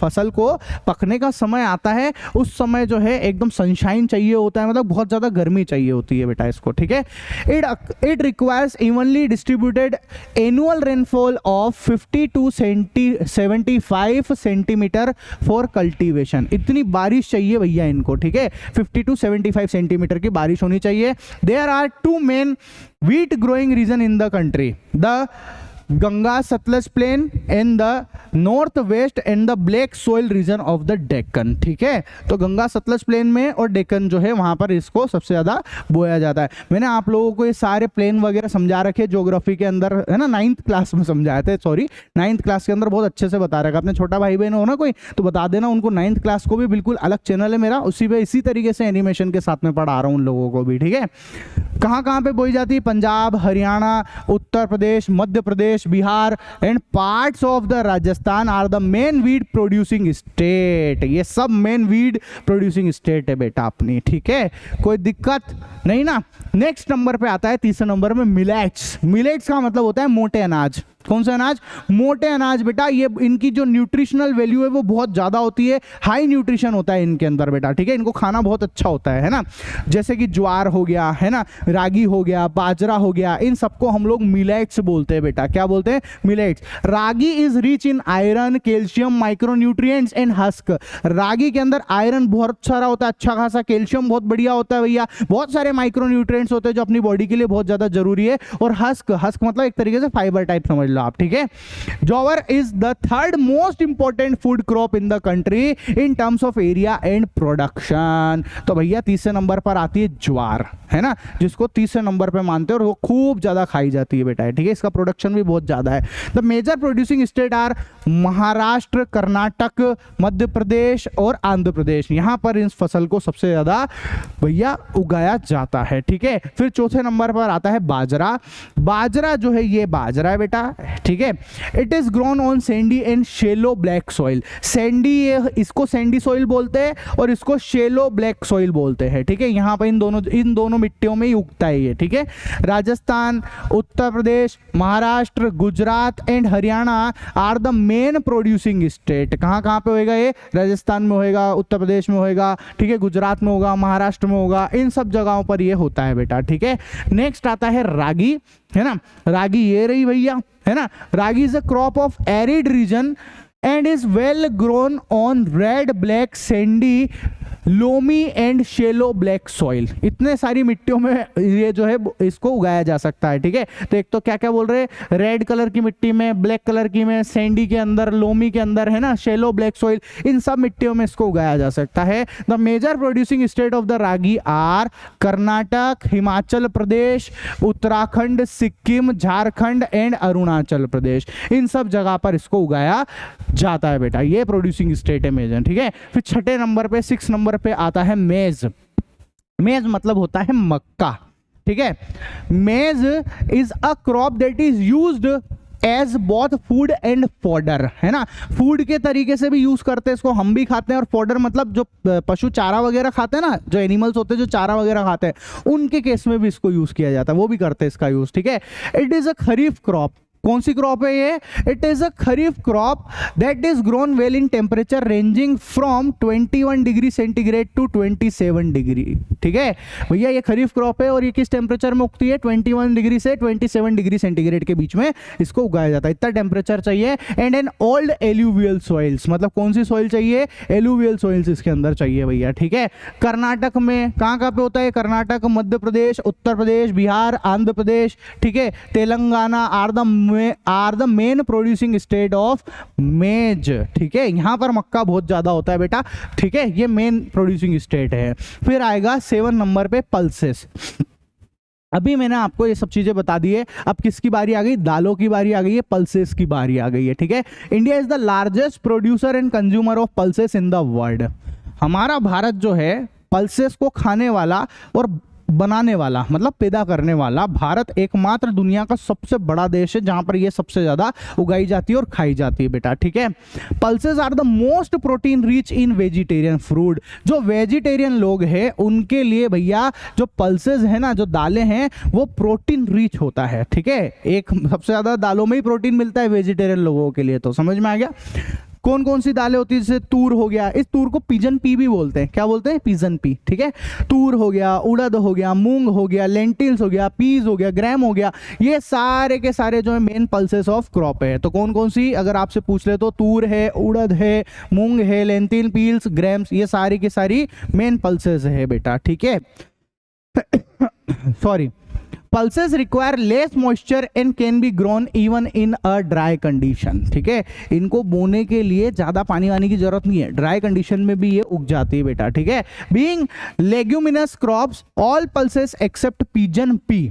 फसल को पकने का समय आता है उस समय जो है एकदम सनशाइन चाहिए होता है, मतलब बहुत ज्यादा गर्मी चाहिए होती है बेटा इसको, ठीक है। It requires evenly distributed annual rainfall of 50 to 75 centimetre for cultivation. इतनी बारिश चाहिए भैया इनको, ठीक है, 50 to 75 सेंटीमीटर की बारिश होनी चाहिए। There are 2 main wheat growing region in the country, the Ganga Satluj plain and the northwest and the black soil region of the Deccan, ठीक है। तो गंगा सतलज प्लेन में और डेक्कन जो है वहां पर इसको सबसे ज्यादा बोया जाता है। मैंने आप लोगों को ये सारे प्लेन वगैरह समझा रखे ज्योग्राफी के अंदर, है ना, 9th क्लास में समझाए थे, सॉरी 9th क्लास के अंदर बहुत अच्छे से बता रखा। अपने छोटा भाई बहन हो ना कोई तो बता देना उनको, 9th क्लास को भी बिल्कुल अलग चैनल है मेरा, उसी पे इसी तरीके से एनिमेशन के साथ में पढ़ा रहा हूँ उन लोगों को भी, ठीक है। कहाँ कहाँ पे बोई जाती है, Punjab, Haryana, Uttar Pradesh, Madhya Pradesh, Pradesh, Bihar and parts of the Rajasthan are the main wheat producing state. ये सब मेन वीट प्रोड्यूसिंग स्टेट है बेटा अपनी, ठीक है, कोई दिक्कत नहीं ना। नेक्स्ट नंबर पे आता है तीसरे नंबर में मिलेट्स। मिलेट्स का मतलब होता है मोटे अनाज। कौन सा अनाज? मोटे अनाज बेटा। ये इनकी जो न्यूट्रिशनल वैल्यू है वो बहुत ज़्यादा होती है, हाई न्यूट्रिशन होता है इनके अंदर बेटा, ठीक है, इनको खाना बहुत अच्छा होता है ना। जैसे कि ज्वार हो गया, है ना, रागी हो गया, बाजरा हो गया, इन सबको हम लोग मिलेट्स बोलते हैं बेटा। क्या बोलते हैं? Millets. Ragi is rich in iron, calcium, micronutrients and husk. Ragi के अंदर आयरन बहुत सारा होता है, अच्छा खासा, कैल्शियम बहुत बढ़िया होता है भैया, बहुत सारे माइक्रोन्यूट्रिएंट्स होते हैं जो अपनी बॉडी के लिए बहुत ज़्यादा जरूरी है। और हस्क, हस्क मतलब एक तरीके से फाइबर टाइप समझ लो आप, ठीक है। Jowar is the third most important food crop in the country in terms of area and production. तो भैया तीसरे नंबर पर आती है ज्वार, है ना, जिसको तीसरे नंबर पे मानते हैं और वो खूब ज्यादा खाई जाती है बेटा, ठीक है, इसका प्रोडक्शन भी बहुत ज्यादा है। The major producing state are Maharashtra, Karnataka, Madhya Pradesh और आंध्र प्रदेश। यहां पर इस फसल को सबसे ज्यादा भैया उगाया जाता है, ठीक है। फिर चौथे नंबर पर आता है बाजरा। बाजरा जो है ये बाजरा है बेटा, ठीक है। It is grown on Sandy and shallow black soil. Sandy, इसको सैंडी सॉइल बोलते हैं और इसको शेलो ब्लैक सॉइल बोलते हैं, ठीक है। यहाँ पर इन दोनों मिट्टियों में ही उगता है ये, ठीक है। Rajasthan, Uttar Pradesh, Maharashtra, Gujarat and Haryana are the main producing state. कहाँ कहाँ पे होएगा ये? राजस्थान में होएगा, उत्तर प्रदेश में होएगा, ठीक है, गुजरात में होगा, महाराष्ट्र में होगा, इन सब जगहों पर ये होता है बेटा, ठीक है। नेक्स्ट आता है रागी, है ना। रागी ये रही भैया, है ना। Ragi is a crop of arid region and is well grown on red, black, sandy, loamy and shallow black soil. इतने सारी मिट्टियों में ये जो है इसको उगाया जा सकता है, ठीक है। तो एक तो क्या क्या बोल रहे हैं? रेड कलर की मिट्टी में, ब्लैक कलर की में, सैंडी के अंदर, लोमी के अंदर, है ना, शेलो ब्लैक सॉइल, इन सब मिट्टियों में इसको उगाया जा सकता है। The major producing state of the ragi are Karnataka, Himachal Pradesh, Uttarakhand, Sikkim, Jharkhand and Arunachal Pradesh. इन सब जगह पर इसको उगाया जाता है बेटा, ये प्रोड्यूसिंग स्टेट है मेजर, ठीक है। फिर छठे नंबर पे, 6 नंबर पे आता है मेज। मेज मतलब होता है मक्का, ठीक है। Maize is a crop that is used as both food and fodder, है ना। फूड के तरीके से भी यूज करते हैं इसको, हम भी खाते हैं, और फॉडर मतलब जो पशु चारा वगैरह खाते हैं ना, जो एनिमल्स होते हैं जो चारा वगैरह खाते हैं, उनके केस में भी इसको यूज किया जाता है, वो भी करते हैं इसका यूज, ठीक है। It is a kharif crop. कौन सी क्रॉप है ये? It is a kharif crop that is grown well in temperature ranging from 21 degree centigrade to 27 degree, ठीक है भैया। ये खरीफ क्रॉप है और ये किस टेम्परेचर में उगती है? 21 डिग्री से 27 डिग्री सेंटीग्रेड के बीच में इसको उगाया जाता है, इतना टेम्परेचर चाहिए। And an old alluvial soils, मतलब कौन सी सॉइल चाहिए? एलुवियल सॉइल्स इसके अंदर चाहिए भैया, ठीक है। कर्नाटक में कहाँ कहाँ पे होता है? कर्नाटक, मध्य प्रदेश, उत्तर प्रदेश, बिहार, आंध्र प्रदेश, ठीक है, Telangana are the main producing state of maize, ठीक है। यहां पर मक्का बहुत ज्यादा होता है बेटा, ठीक है, ये मेन प्रोड्यूसिंग स्टेट है। फिर आएगा 7 नंबर पे पल्सेस। अभी मैंने आपको ये सब चीजें बता दी है, अब किसकी बारी आ गई? दालों की बारी आ गई है, पल्सेस की बारी आ गई है, ठीक है। India is the largest producer and consumer of pulses in the world. हमारा भारत जो है पल्सेस को खाने वाला और बनाने वाला, मतलब पैदा करने वाला, भारत एकमात्र दुनिया का सबसे बड़ा देश है जहां पर ये सबसे ज्यादा उगाई जाती है और खाई जाती है बेटा, ठीक है। Pulses are the most protein rich in vegetarian food. जो वेजिटेरियन लोग हैं उनके लिए भैया जो पल्सेस है ना, जो दालें हैं, वो प्रोटीन रिच होता है, ठीक है। एक सबसे ज्यादा दालों में ही प्रोटीन मिलता है वेजिटेरियन लोगों के लिए, तो समझ में आ गया। कौन कौन सी दालें होती है? जैसे तूर हो गया, इस तूर को पिजन पी भी बोलते हैं। क्या बोलते हैं? पिजन पी, ठीक है। तूर हो गया, उड़द हो गया, मूंग हो गया, लेंटिल्स हो गया, पीज हो गया, ग्राम हो गया, ये सारे के सारे जो है मेन पल्सेस ऑफ क्रॉप है। तो कौन कौन सी अगर आपसे पूछ ले तो तूर है, उड़द है, मूंग है, लेंटिल, पील्स, ग्राम्स, ये सारी की सारी मेन पल्सेस है बेटा, ठीक है। Sorry, pulses require less moisture and can be grown even in a dry condition, ठीक है। इनको बोने के लिए ज्यादा पानी वानी की जरूरत नहीं है, ड्राई कंडीशन में भी ये उग जाती है बेटा, ठीक है। Being leguminous crops, all pulses except pigeon pea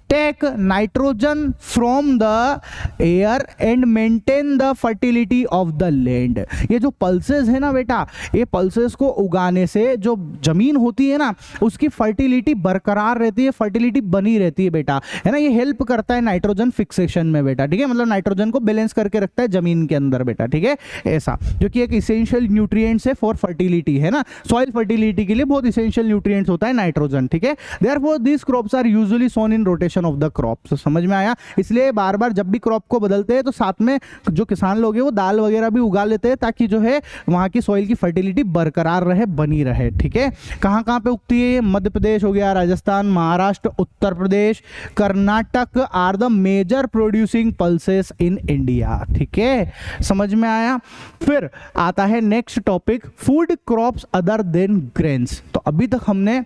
take nitrogen from the air and maintain the fertility of the land. ये जो पल्सेस है ना बेटा, ये पल्सेस को उगाने से जो जमीन होती है ना उसकी फर्टिलिटी बरकरार रहती है, फर्टिलिटी बनी रहती है बेटा, है ना। ये हेल्प करता है नाइट्रोजन फिक्सेशन में बेटा, ठीक है, मतलब नाइट्रोजन को बैलेंस करके रखता है जमीन के अंदर बेटा, ठीक है, ऐसा, जो कि एक इसेंशियल न्यूट्रिएंट्स है फॉर फर्टिलिटी, है ना। सॉइल फर्टिलिटी के लिए बहुत इसेंशियल न्यूट्रिएंट्स होता है नाइट्रोजन, ठीक है। Therefore this crops are usually sown in rotation of the crops. समझ में आया? इसलिए बार बार जब भी क्रॉप को बदलते हैं तो साथ में जो किसान लोग हैं वो दाल वगैरह भी उगा लेते हैं ताकि जो है वहां की सॉइल की फर्टिलिटी बरकरार रहे, बनी रहे, ठीक है। कहां कहां पे उगती है? मध्य प्रदेश हो गया, Rajasthan, Maharashtra, Uttar Pradesh, Karnataka are the major producing pulses in India, ठीक है। समझ में आया? फिर आता है next topic, food crops other than grains. तो अभी तक हमने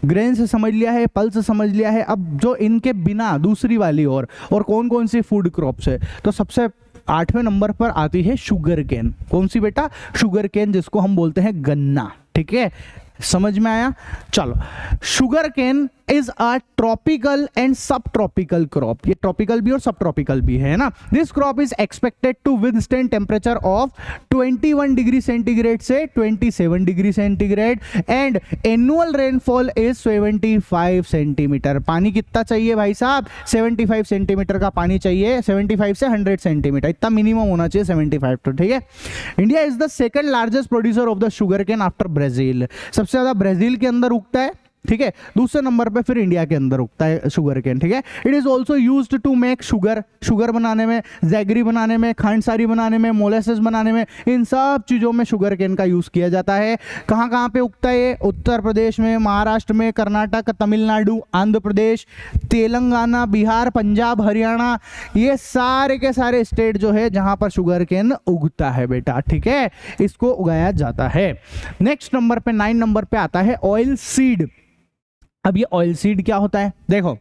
ग्रेन्स समझ लिया है, पल्स समझ लिया है, अब जो इनके बिना दूसरी वाली और कौन कौन सी फूड क्रॉप्स है, तो सबसे 8वें नंबर पर आती है शुगर केन। कौन सी बेटा? शुगर केन, जिसको हम बोलते हैं गन्ना, ठीक है। समझ में आया? चलो, sugar cane is a tropical and सब ट्रॉपिकल क्रॉप। ये ट्रॉपिकल भी और सब ट्रॉपिकल भी है ना। This crop is expected to withstand temperature of 21 degree centigrade से 27 degree centigrade and annual rainfall is 75 centimetre. पानी कितना चाहिए भाई साहब? 75 सेंटीमीटर का पानी चाहिए, 75 से 100 सेंटीमीटर, इतना मिनिमम होना चाहिए 75 तो, ठीक है। India is the second largest producer of the sugar cane after Brazil. सबसे ज्यादा ब्राजील के अंदर उगता है, ठीक है। दूसरे नंबर पे फिर इंडिया के अंदर उगता है शुगर केन, ठीक है। It is also used to make sugar बनाने में, जैगरी बनाने में, खांडसारी बनाने में, मोलेसेस बनाने में, इन सब चीजों में शुगर केन का यूज किया जाता है। कहाँ कहाँ पे उगता है? उत्तर प्रदेश में, महाराष्ट्र में, कर्नाटक, तमिलनाडु, आंध्र प्रदेश, तेलंगाना, बिहार, पंजाब, हरियाणा, ये सारे के सारे स्टेट जो है जहां पर शुगर केन उगता है बेटा, ठीक है, इसको उगाया जाता है। नेक्स्ट नंबर पे 9 नंबर पे आता है ऑयल सीड। अब ये ऑयल सीड क्या होता है? देखो,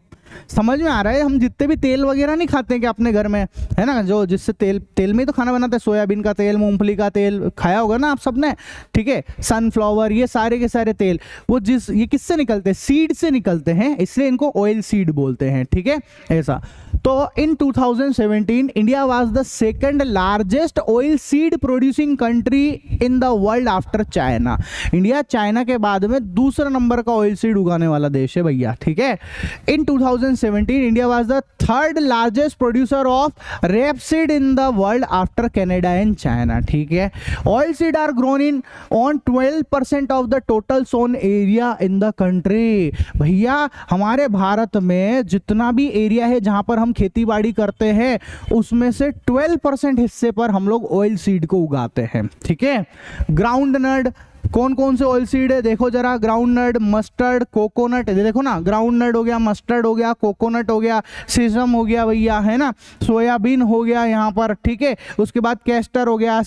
समझ में आ रहा है? हम जितने भी तेल वगैरह नहीं खाते हैं क्या अपने घर में, है ना, जो जिससे तेल में ही तो खाना बनाते हैं, सोयाबीन का तेल, मूंगफली का तेल खाया होगा ना आप सबने, ठीक है, सनफ्लावर, ये सारे के सारे तेल वो ये किससे निकलते हैं? सीड से निकलते हैं, इसलिए इनको ऑयल सीड बोलते हैं, ठीक है, ऐसा। तो इन 2017 India was the second largest oil seed producing country in the world after China. India China के बाद में दूसरा नंबर का ऑयल सीड उगाने वाला देश है भैया, ठीक है। In 2017 India was the third largest producer of rapeseed in the world after Canada and China, ठीक है। Oil seed are grown in on 12% of the total sown area in the country. भैया हमारे भारत में जितना भी एरिया है जहां पर हम खेती बाड़ी करते हैं उसमें से 12% हिस्से पर हम लोग ऑयल सीड को उगाते हैं, ठीक है। ग्राउंड नट, कौन कौन से ऑयल सीड है देखो जरा, ग्राउंड नट, मस्टर्ड, कोकोनट, देखो ना, ग्राउंड नट हो गया, मस्टर्ड हो गया, कोकोनट हो गया, सीजम हो गया भैया, है ना, सोयाबीन हो गया यहाँ पर, ठीक है। उसके बाद कैस्टर हो गया,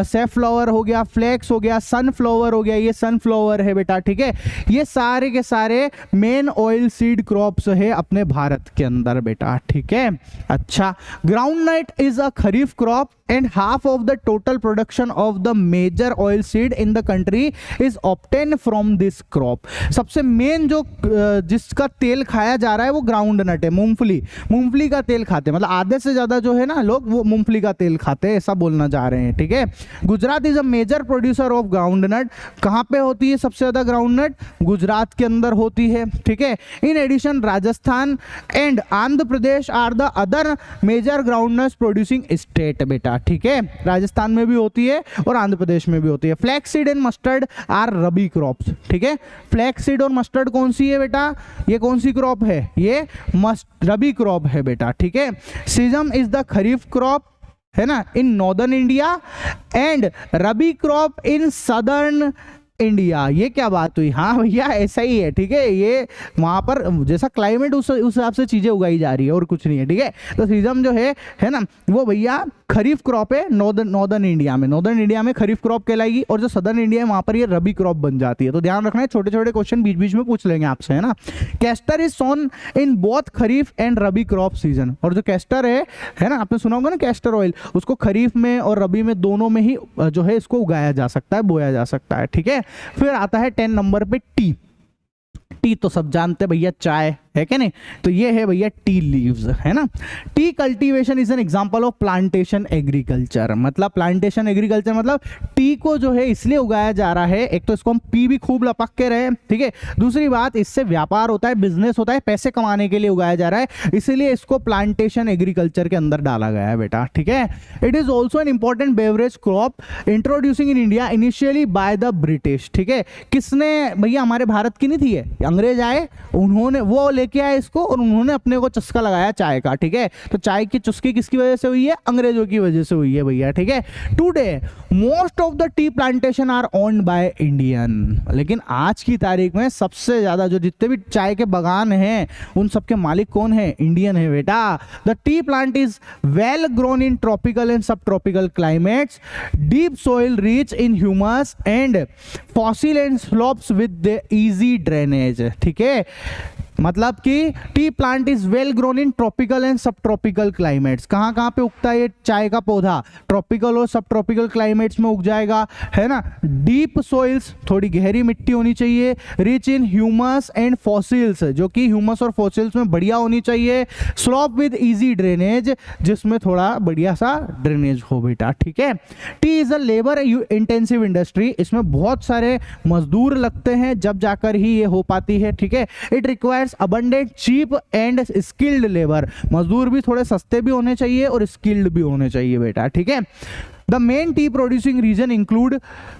सेफ्लावर हो गया, फ्लेक्स हो गया, सनफ्लावर हो गया, ये सनफ्लावर है बेटा, ठीक है। ये सारे के सारे मेन ऑयल सीड क्रॉप्स है अपने भारत के अंदर बेटा, ठीक है। अच्छा, groundnut is a kharif crop and half of the total production of the major oil seed in the country is obtained from this crop। सबसे मेन जो जिसका तेल खाया जा रहा है वो ग्राउंड नट है, मूंगफली का तेल खाते हैं, मतलब आधे से ज्यादा जो है ना लोग वो मूंगफली का तेल खाते हैं, ऐसा बोलना चाह रहे हैं, ठीक है। Gujarat is a major producer of groundnut. कहाँ पे होती है सबसे ज्यादा ग्राउंड नट? गुजरात के अंदर होती है, ठीक है। In addition Rajasthan and Andhra Pradesh are the other major groundnut producing state बेटा, ठीक है। राजस्थान में भी होती है और आंध्र प्रदेश में भी होती है। Flaxseed and mustard are rabi crops, ठीक है। फ्लैक्स सीड और मस्टर्ड कौन सी है बेटा? ये कौन सी क्रॉप है? ये रबी क्रॉप है बेटा, ठीक है। Caesium is the kharif crop, है ना, in northern India and rabi crop in southern India. ये क्या बात हुई? हाँ भैया ऐसा ही है, ठीक है। ये वहां पर जैसा क्लाइमेट उस हिसाब से चीजें उगाई जा रही है और कुछ नहीं है, ठीक है। तो सीजम जो है ना, वो भैया खरीफ क्रॉप है नॉर्दर्न इंडिया में। नॉर्दर्न इंडिया में खरीफ क्रॉप कहलाएगी और जो सदर्न इंडिया है वहां पर ये रबी क्रॉप बन जाती है। तो ध्यान रखना है, छोटे छोटे क्वेश्चन बीच बीच में पूछ लेंगे आपसे, है ना। Castor is sown in both kharif and rabi crop season. और जो कैस्टर है ना, आपने सुना होगा ना कैस्टर ऑयल, उसको खरीफ में और रबी में दोनों में ही जो है इसको उगाया जा सकता है, बोया जा सकता है, ठीक है। फिर आता है 10 नंबर पे टी। टी तो सब जानते हैं भैया, चाय है क्या नहीं, तो ये है भैया टी लीव्स, है ना। T cultivation is an example of plantation agriculture. मतलब प्लांटेशन एग्रीकल्चर मतलब टी को जो है इसलिए उगाया जा रहा है, एक तो इसको हम पी भी खूब लपक के रहे, ठीक है, दूसरी बात इससे व्यापार होता है, बिजनेस होता है, पैसे कमाने के लिए उगाया जा रहा है, इसीलिए इसको प्लांटेशन एग्रीकल्चर के अंदर डाला गया है बेटा, ठीक है। It is also an important beverage crop introducing in India initially by the British, ठीक है। किसने भैया, हमारे भारत की नहीं थी ये, अंग्रेज आए, उन्होंने वो लेके आए इसको और उन्होंने अपने को चस्का लगाया चाय का, ठीक है। तो चाय की चुस्की किसकी वजह से हुई है? अंग्रेजों की वजह से हुई है भैया, ठीक है। Today most of the tea plantation are owned by Indian, लेकिन आज की तारीख में सबसे ज्यादा जो जितने भी चाय के बागान हैं उन सबके मालिक कौन है? इंडियन है बेटा। The tea plant is well grown in tropical and सब tropical climates, deep soil rich in humus and fossil and slopes with the easy drainage, ठीक है। मतलब कि tea plant is well grown in tropical and सब tropical climates. कहाँ कहाँ पे उगता है ये चाय का पौधा? ट्रॉपिकल और सब ट्रॉपिकल क्लाइमेट्स में उग जाएगा, है ना। डीप सोइल्स, थोड़ी गहरी मिट्टी होनी चाहिए, rich in humus and fossils, जो कि ह्यूमस और फॉसिल्स में बढ़िया होनी चाहिए, स्लोप विद इजी ड्रेनेज, जिसमें थोड़ा बढ़िया सा ड्रेनेज हो बेटा, ठीक है। T is a labour intensive industry, इसमें बहुत सारे मजदूर लगते हैं जब जाकर ही ये हो पाती है, ठीक है। It requires abundant cheap and skilled labor, मजदूर भी थोड़े सस्ते भी होने चाहिए और स्किल्ड भी होने चाहिए बेटा, ठीक है। The main tea producing region include,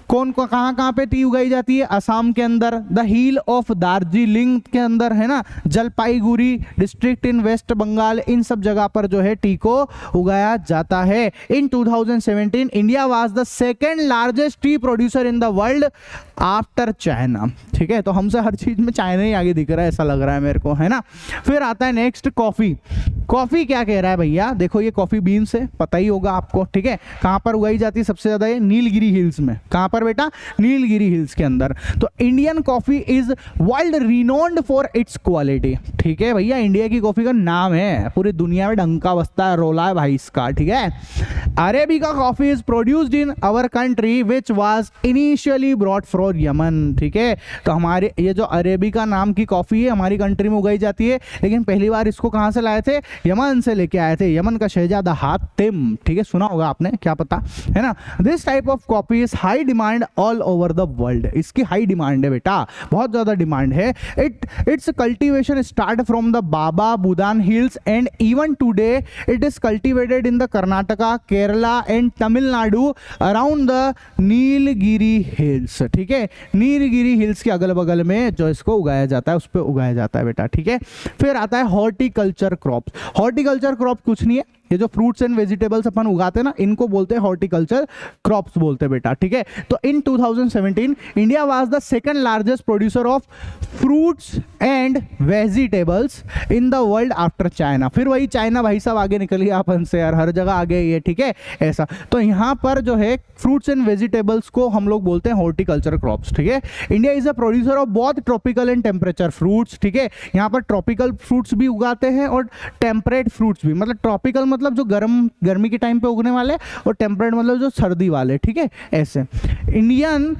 कौन को कहाँ कहाँ पे टी उगाई जाती है? असम के अंदर, द हिल ऑफ दार्जिलिंग के अंदर, है ना, Jalpaiguri district in West Bengal, इन सब जगह पर जो है टी को उगाया जाता है। In 2017 India was the second largest T producer in the world after China, ठीक है। तो हमसे हर चीज में चाइना ही आगे दिख रहा है, ऐसा लग रहा है मेरे को, है ना। फिर आता है नेक्स्ट कॉफी। कॉफी क्या कह रहा है भैया? देखो ये कॉफी बीन्स है, पता ही होगा आपको, ठीक है। कहाँ पर उगाई जाती है सबसे ज्यादा? ये नीलगिरी हिल्स में। कहाँ पर बेटा? नीलगिरी हिल्स के अंदर। तो Indian coffee is world renowned for its quality, ठीक है भैया। इंडिया की कॉफी का नाम है, पूरी दुनिया में डंका बजता है, रोला है भाई इसका, ठीक है। Arabica coffee is produced in our country which was initially brought from Yemen, ठीक है। तो हमारे ये जो अरेबिका नाम की कॉफी है हमारी कंट्री में उगाई जाती है, लेकिन पहली बार इसको कहाँ से लाए थे? यमन से लेके आए थे, यमन का शहजादा हातिम, ठीक है, सुना होगा आपने, क्या पता, है ना। This type of coffee is high demand all over the world, इसकी हाई डिमांड है बेटा, बहुत ज्यादा डिमांड है। Its cultivation start from the Baba Budan Hills and even today it is cultivated in the Karnataka, Kerala and Tamil Nadu around the Nilgiri Hills, ठीक है। Nilgiri hills के अगल बगल में जो इसको उगाया जाता है उस पर उगाया जाता है बेटा, ठीक है। फिर आता है हॉर्टिकल्चर क्रॉप्स। हॉर्टिकल्चर क्रॉप कुछ नहीं है, ये जो फ्रूट्स एंड वेजिटेबल्स अपन उगाते हैं ना, इनको बोलते हैं हॉर्टिकल्चर क्रॉप्स बोलते हैं बेटा, ठीक है। तो इन 2017 India was the second largest producer of fruits and vegetables in the world after China. फिर वही चाइना भाई साहब आगे निकल गया अपन से यार, हर जगह आगे ये, ठीक है, ऐसा। तो यहाँ पर जो है फ्रूट्स एंड वेजिटेबल्स को हम लोग बोलते हैं हॉर्टिकल्चर क्रॉप्स, ठीक है। India is a producer of both tropical and temperature fruits, ठीक है। यहाँ पर ट्रॉपिकल फ्रूट्स भी उगाते हैं और टेम्परेट फ्रूट्स भी। मतलब ट्रॉपिकल मतलब जो गर्मी के टाइम पे उगने वाले, और टेम्परेट मतलब जो सर्दी वाले, ठीक है, ऐसे। इंडियन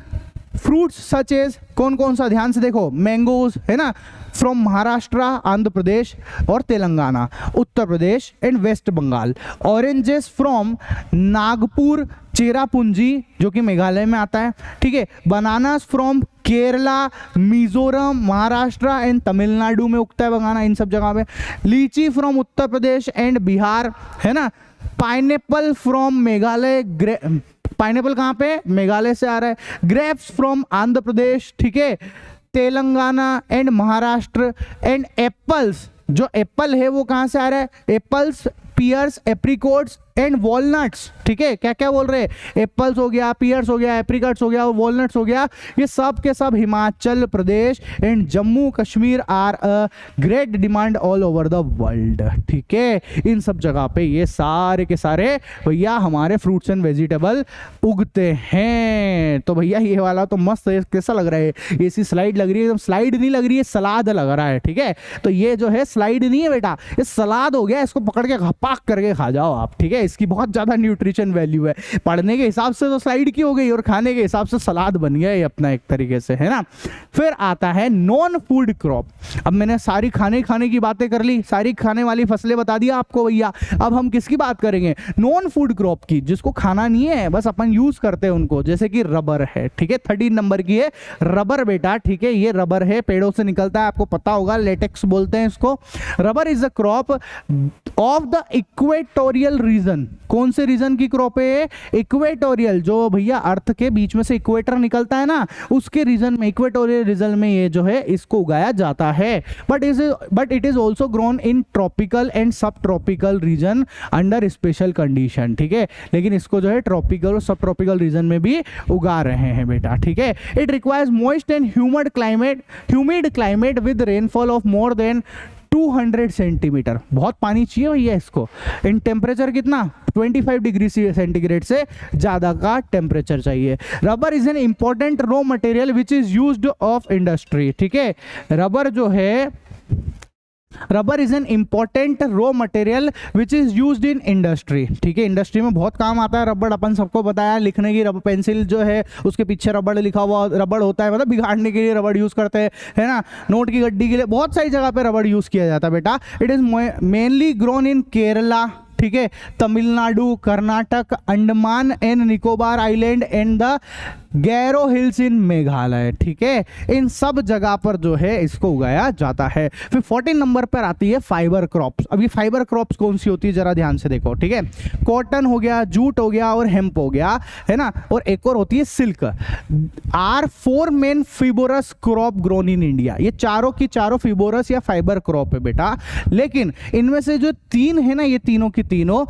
फ्रूट्स सच एज, कौन कौन सा? ध्यान से देखो, मैंगोज, है ना, फ्रॉम महाराष्ट्र, आंध्र प्रदेश और Telangana, Uttar Pradesh and West Bengal. Oranges from Nagpur, Cherrapunji जो कि मेघालय में आता है, ठीक है। Bananas from Kerala, Mizoram, Maharashtra and Tamil Nadu में उगता है बनाना, इन सब जगह पे। Litchi from Uttar Pradesh and Bihar, है ना। पाइनएप्पल फ्रॉम मेघालय, पाइनएप्पल कहाँ पे? मेघालय से आ रहा है। ग्रेप्स फ्रॉम आंध्र प्रदेश, ठीक है, Telangana and Maharashtra. And apples, जो एप्पल है वो कहाँ से आ रहा है? Apples, pears, apricots and walnuts, ठीक है। क्या क्या बोल रहे हैं? एप्पल्स हो गया, पियर्स हो गया, एप्रिकॉट्स हो गया और वॉलनट्स हो गया, ये सब के सब Himachal Pradesh and Jammu Kashmir are a great demand all over the world, ठीक है। इन सब जगह पे ये सारे के सारे भैया हमारे फ्रूट्स एंड वेजिटेबल उगते हैं। तो भैया ये वाला तो मस्त है, कैसा लग रहा है? ये सी स्लाइड लग रही है, एकदम स्लाइड नहीं लग रही है, सलाद लग रहा है, ठीक है। तो ये जो है स्लाइड नहीं है बेटा, ये सलाद हो गया, इसको पकड़ के छपाक करके खा जाओ आप, ठीक है। इसकी बहुत ज़्यादा न्यूट्रिशन वैल्यू है। पढ़ने के हिसाब से तो स्लाइड की हो गई और खाने के हिसाब से सलाद बन गया ये अपना एक तरीके से, है ना। फिर आता है नॉन फूड क्रॉप। अब मैंने सारी खाने की बातें कर ली, सारी खाने वाली फसलें बता दिया आपको भैया। अब हम किसकी बात करेंगे? नॉन फूड क्रॉप की, जिसको खाना नहीं है, बस अपन यूज करते हैं उनको, जैसे कि रबर है, ठीक है। 13 नंबर की है रबर बेटा, ठीक है। ये रबर है, पेड़ों से निकलता है, आपको पता होगा, लेटेक्स बोलते हैं इसको। Rubber is a crop of the equatorial region. कौन से रीजन की क्रॉप है? इक्वेटोरियल, जो भैया अर्थ के बीच में से इक्वेटर निकलता है ना, उसके रीजन में, इक्वेटोरियल रीजन में ये जो है इसको उगाया जाता है। But it is also grown in tropical and सब tropical region under special condition, ठीक है। लेकिन इसको जो है ट्रॉपिकल और सब ट्रॉपिकल रीजन में भी उगा रहे हैं बेटा, ठीक है। It requires moist and humid climate with rainfall of more than 200 centimetre. बहुत पानी चाहिए भैया इसको। इन टेम्परेचर कितना? 25 डिग्री सेंटीग्रेड से ज्यादा का टेम्परेचर चाहिए। Rubber is an important raw material which is used of industry, ठीक है। Rubber is an important raw material which is used in industry, ठीक है। इंडस्ट्री में बहुत काम आता है रबड़, अपन सबको बताया। लिखने की रबर पेंसिल जो है उसके पीछे रबड़ लिखा हुआ रबड़ होता है, मतलब बिगाड़ने के लिए रबड़ यूज करते हैं, है ना। नोट की गड्डी के लिए बहुत सारी जगह पे रबड़ यूज किया जाता है बेटा। It is mainly grown in Kerala, ठीक है, Tamil Nadu, Karnataka, Andaman and Nicobar Island and the Garo Hills in Meghalaya, ठीक है। इन सब जगह पर जो है इसको उगाया जाता है। फिर 14 नंबर पर आती है फाइबर क्रॉप्स। अब ये फाइबर क्रॉप्स कौन सी होती है जरा ध्यान से देखो, ठीक है। कॉटन हो गया, जूट हो गया और हेम्प हो गया, है ना। और एक और होती है silk. Are 4 main fibrous crop grown in India. ये चारों की चारों फिबोरस या फाइबर क्रॉप है बेटा। लेकिन इनमें से जो 3 है ना, ये तीनों की तीनों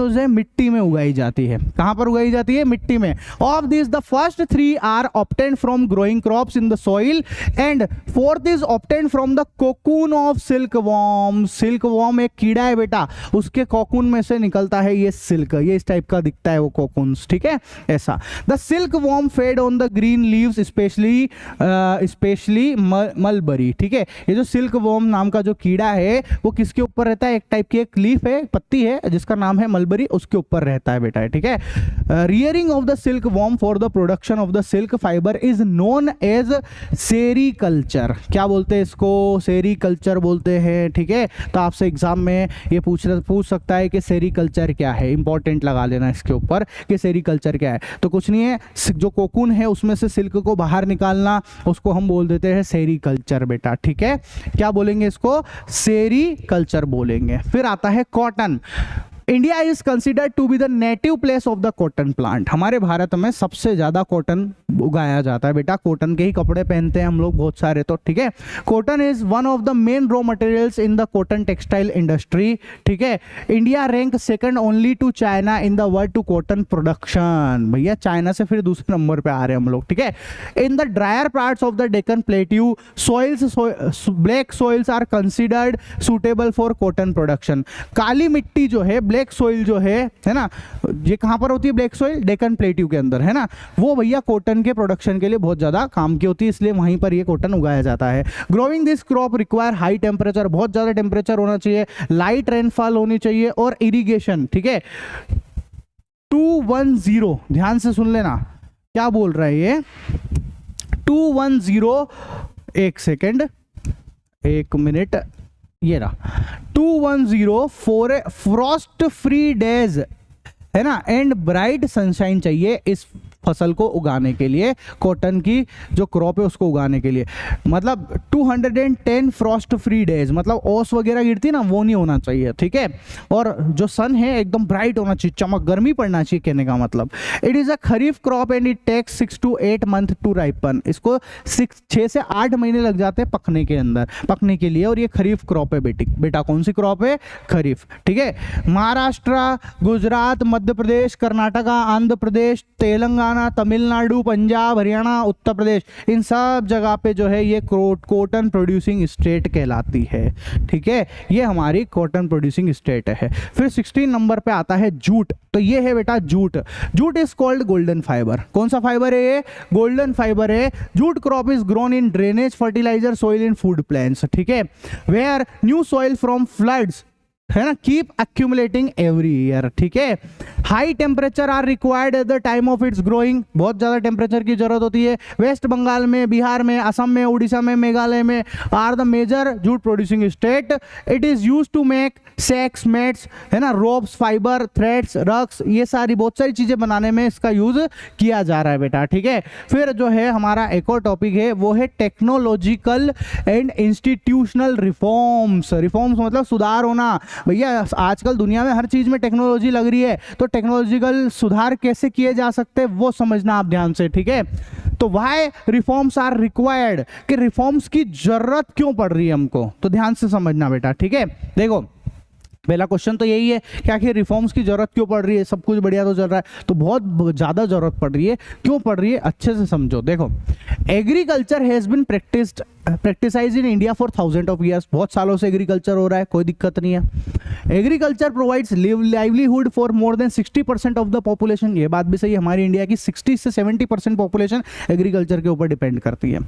जो है मिट्टी में उगाई जाती है। कहां पर उगाई जाती है? मिट्टी में। Of this the first 3 are obtained from growing crops in the soil and 4th is obtained from the cocoon of silkworm। silkworm एक कीड़ा है बेटा, उसके कोकून में से निकलता है ये सिल्क। ये इस टाइप का दिखता है वो कोकून्स, ठीक है, ऐसा। the silkworm fed on the green leaves especially mulberry, ठीक है। ये जो silkworm नाम का जो कीड़ा है वो किसके ऊपर रहता है? एक टाइप की एक लीफ है, पत्ती है, जिसका नाम है मलबरी, उसके ऊपर रहता है बेटा, ठीक है। rearing of the silkworm for the production of the silk fibre is known as sericulture. क्या बोलते हैं इसको? सेरीकल्चर बोलते हैं, ठीक है। तो आपसे एग्जाम में ये पूछ सकता है कि सेरीकल्चर क्या है। इंपॉर्टेंट लगा लेना इसके ऊपर कि सेरीकल्चर क्या है। तो कुछ नहीं है, जो कोकून है उसमें से सिल्क को बाहर निकालना, उसको हम बोल देते हैं सेरीकल्चर बेटा, ठीक है। क्या बोलेंगे इसको? सेरीकल्चर बोलेंगे। फिर आता है cotton. India is considered to be the native place of the cotton plant. हमारे भारत में सबसे ज्यादा कॉटन उगाया जाता है बेटा। कॉटन के ही कपड़े पहनते हैं हम लोग बहुत सारे, तो ठीक है। Cotton is one of the main raw materials in the cotton textile industry, ठीक है। India rank second only to China in the world to cotton production. भैया चाइना से फिर दूसरे नंबर पे आ रहे हैं हम लोग, ठीक है। In the drier parts of the Deccan plateau soils, black soils are considered suitable for cotton production. काली मिट्टी जो है, ब्लैक सॉइल जो है ना, ये कहां पर होती है ब्लैक सॉइल? डेक्कन प्लेट्यू के अंदर, है ना। वो भैया कॉटन के प्रोडक्शन के लिए बहुत ज्यादा काम की होती है, इसलिए वहीं पर ये कॉटन उगाया जाता है। Growing this crop require high temperature, बहुत ज्यादा टेम्परेचर होना चाहिए, लाइट रेनफॉल होनी चाहिए और इरिगेशन, ठीक है। 210, ध्यान से सुन लेना क्या बोल रहा है ये। 210, एक सेकेंड, एक मिनट, ये रहा 210 फॉर फ्रॉस्ट फ्री डेज, है ना, एंड ब्राइट सनशाइन चाहिए इस फसल को उगाने के लिए, कॉटन की जो क्रॉप है उसको उगाने के लिए। मतलब 210 फ्रॉस्ट फ्री डेज, मतलब ओस वगैरह गिरती ना, वो नहीं होना चाहिए, ठीक है। और जो सन है एकदम ब्राइट होना चाहिए, चमक, गर्मी पड़ना चाहिए, कहने का मतलब। It is a kharif crop and it takes 6 to 8 month to ripen. इसको 6 से 8 महीने लग जाते हैं पकने के अंदर, पकने के लिए। और ये खरीफ क्रॉप है बेटा। कौन सी क्रॉप है? खरीफ, ठीक है। महाराष्ट्र, गुजरात, मध्य प्रदेश, कर्नाटका, आंध्र प्रदेश, तेलंगाना, तमिलनाडु, पंजाब, हरियाणा, उत्तर प्रदेश, इन सब जगह पे जो है ये कॉटन प्रोड्यूसिंग स्टेट कहलाती है, ठीक है। ये हमारी कॉटन प्रोड्यूसिंग स्टेट है। फिर 16 नंबर पे आता है जूट। तो ये है बेटा jute. Jute is called golden fibre. कौन सा फाइबर है ये? गोल्डन फाइबर है। Jute crop is grown in drainage, fertiliser, soil in food plants, ठीक है। Where new soil from floods है ना, कीप एक्यूमुलेटिंग एवरी ईयर, ठीक है। High temperature are required at the time of its growing, बहुत ज्यादा temperature की जरूरत होती है। वेस्ट बंगाल में, बिहार में, असम में, उड़ीसा में, मेघालय में are the major jute producing state. It is use to make sacks, mats, है ना, रोप्स, फाइबर, थ्रेड्स, रग्स, ये सारी बहुत सारी चीजें बनाने में इसका यूज किया जा रहा है बेटा, ठीक है। फिर जो है हमारा एक और टॉपिक है वो है technological and institutional reforms. Reforms मतलब सुधार होना। भैया आजकल दुनिया में हर चीज में टेक्नोलॉजी लग रही है, तो टेक्नोलॉजिकल सुधार कैसे किए जा सकते हैं वो समझना आप ध्यान से, ठीक है। तो व्हाई रिफॉर्म्स आर रिक्वायर्ड, कि रिफॉर्म्स की जरूरत क्यों पड़ रही है हमको, तो ध्यान से समझना बेटा, ठीक है। देखो पहला क्वेश्चन तो यही है कि आखिर रिफॉर्म्स की जरूरत क्यों पड़ रही है, सब कुछ बढ़िया तो चल रहा है, तो बहुत ज्यादा जरूरत पड़ रही है, क्यों पड़ रही है अच्छे से समझो। देखो agriculture has been practised in India for thousand of years, बहुत सालों से एग्रीकल्चर हो रहा है, कोई दिक्कत नहीं है। Agriculture provides livelihood for more than 60% of the population, ये बात भी सही है, हमारी इंडिया की 60 से 70% पॉपुलेशन एग्रीकल्चर के ऊपर डिपेंड करती है।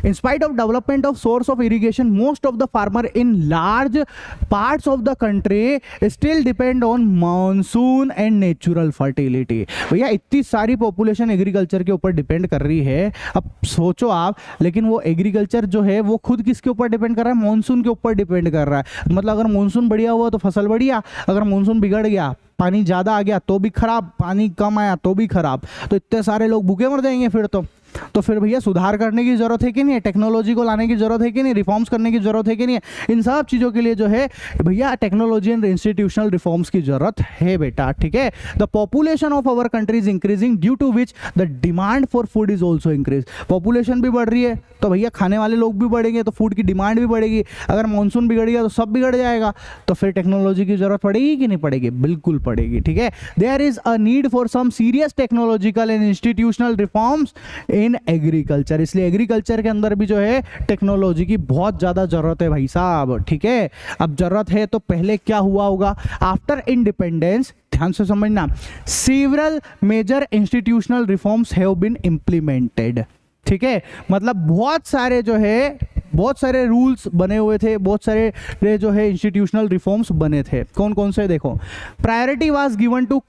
In spite of development of source of irrigation, most of the farmer in large parts of the country still depend on monsoon and natural fertility. भैया इतनी सारी पॉपुलेशन एग्रीकल्चर के ऊपर डिपेंड कर रही है, अब सोचो आप, लेकिन वो एग्रीकल्चर जो है वो खुद किसके ऊपर डिपेंड कर रहा है, मानसून के ऊपर डिपेंड कर रहा है। मतलब अगर मानसून बढ़िया हुआ तो फसल बढ़िया, अगर मानसून बिगड़ गया, पानी ज्यादा आ गया तो भी खराब, पानी कम आया तो भी खराब, तो इतने सारे लोग भूखे मर जाएंगे फिर तो फिर भैया सुधार करने की जरूरत है कि नहीं है, टेक्नोलॉजी को लाने की जरूरत है कि नहीं, रिफॉर्म्स करने की जरूरत है कि नहीं है। इन सब चीजों के लिए जो है भैया टेक्नोलॉजी एंड इंस्टीट्यूशनल रिफॉर्म्स की जरूरत है बेटा, ठीक है। The population of our country is increasing due to which the demand for food is also increase. Population भी बढ़ रही है तो भैया खाने वाले लोग भी बढ़ेंगे तो फूड की डिमांड भी बढ़ेगी। अगर मानसून बिगड़ गया तो सब बिगड़ जाएगा, तो फिर टेक्नोलॉजी की जरूरत पड़ेगी कि नहीं पड़ेगी, बिल्कुल पड़ेगी, ठीक है। There is a need for some serious technological and institutional reforms in agriculture, इसलिए एग्रीकल्चर के अंदर भी जो है टेक्नोलॉजी की बहुत ज्यादा जरूरत है भाई साहब, ठीक है। अब जरूरत है तो पहले क्या हुआ होगा, आफ्टर इंडिपेंडेंस, ध्यान से समझना, several major institutional reforms have been implemented, ठीक है। मतलब बहुत सारे रूल्स बने हुए थे, बहुत सारे जो है इंस्टीट्यूशनल रिफॉर्म्स बने थे। कौन कौन से, देखो priority was given to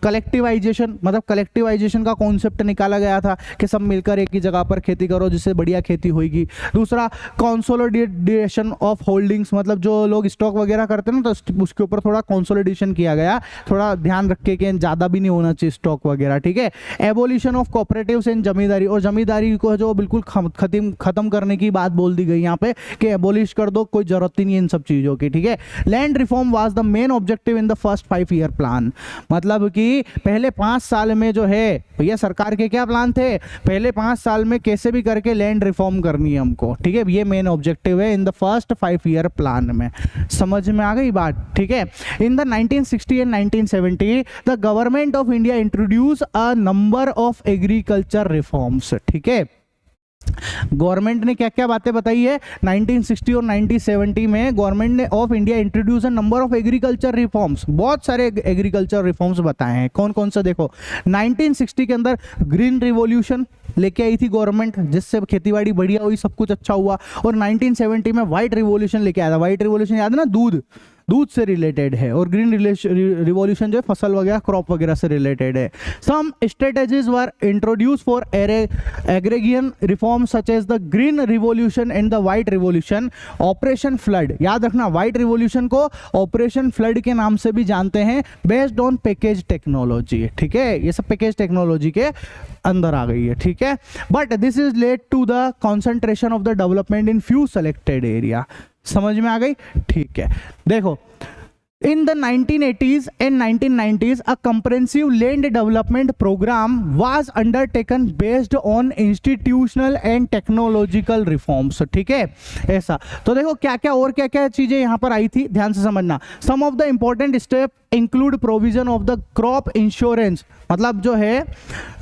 collectivisation, मतलब कलेक्टिवाइजेशन का कॉन्सेप्ट निकाला गया था कि सब मिलकर एक ही जगह पर खेती करो जिससे बढ़िया खेती होगी। दूसरा कंसोलिडेशन ऑफ होल्डिंग्स, मतलब जो लोग स्टॉक वगैरह करते हैं ना तो उसके ऊपर थोड़ा कंसोलिडेशन किया गया, थोड़ा ध्यान रखे कि ज़्यादा भी नहीं होना चाहिए स्टॉक वगैरह, ठीक है। एबोलिशन ऑफ कोऑपरेटिव्स एंड जमींदारी, और जमींदारी को जो बिल्कुल खत्म करने की बात बोल दी गई यहाँ पे कि एबोलिश कर दो, कोई जरूरत ही नहीं है इन सब चीजों की, ठीक है। Land reform was the main objective in the first 5 year plan, मतलब कि पहले 5 साल में जो है भैया सरकार के क्या प्लान थे, पहले 5 साल में कैसे भी करके लैंड रिफॉर्म करनी है हमको, ठीक है। ये मेन ऑब्जेक्टिव है in the first 5 year plan में, समझ में आ गई बात, ठीक है। In the 1960 and 1970 the government of India introduce a number of agriculture reforms, ठीक है। गवर्नमेंट ने क्या क्या बातें बताई है, 1960 और 1970 में गवर्नमेंट ने of India introduce a number of agriculture reforms, बहुत सारे एग्रीकल्चर रिफॉर्म्स बताए हैं। कौन कौन सा, देखो 1960 के अंदर ग्रीन रिवॉल्यूशन लेके आई थी गवर्नमेंट, जिससे खेतीबाड़ी बढ़िया हुई, सब कुछ अच्छा हुआ। और 1970 में व्हाइट रिवॉल्यूशन लेके आया था। व्हाइट रिवॉल्यूशन याद है ना, दूध से रिलेटेड है, और ग्रीन रिवॉल्यूशन जो है फसल वगैरह क्रॉप वगैरह से रिलेटेड है। Some strategies were introduce for agrarian reform such as the green Revolution and the White Revolution. Operation Flood, याद रखना व्हाइट रिवॉल्यूशन को ऑपरेशन फ्लड के नाम से भी जानते हैं, बेस्ड ऑन पैकेज टेक्नोलॉजी, ठीक है। ये सब पैकेज टेक्नोलॉजी के अंदर आ गई है, ठीक है। But this is led to the concentration of the development in few selected area, समझ में आ गई, ठीक है। देखो in the 1980s and 1990s a comprehensive land development program was undertaken based on institutional and technological reforms, ठीक है। ऐसा तो देखो क्या क्या और क्या क्या चीजें यहां पर आई थी, ध्यान से समझना। Some of the important step include provision of the crop insurance, मतलब जो है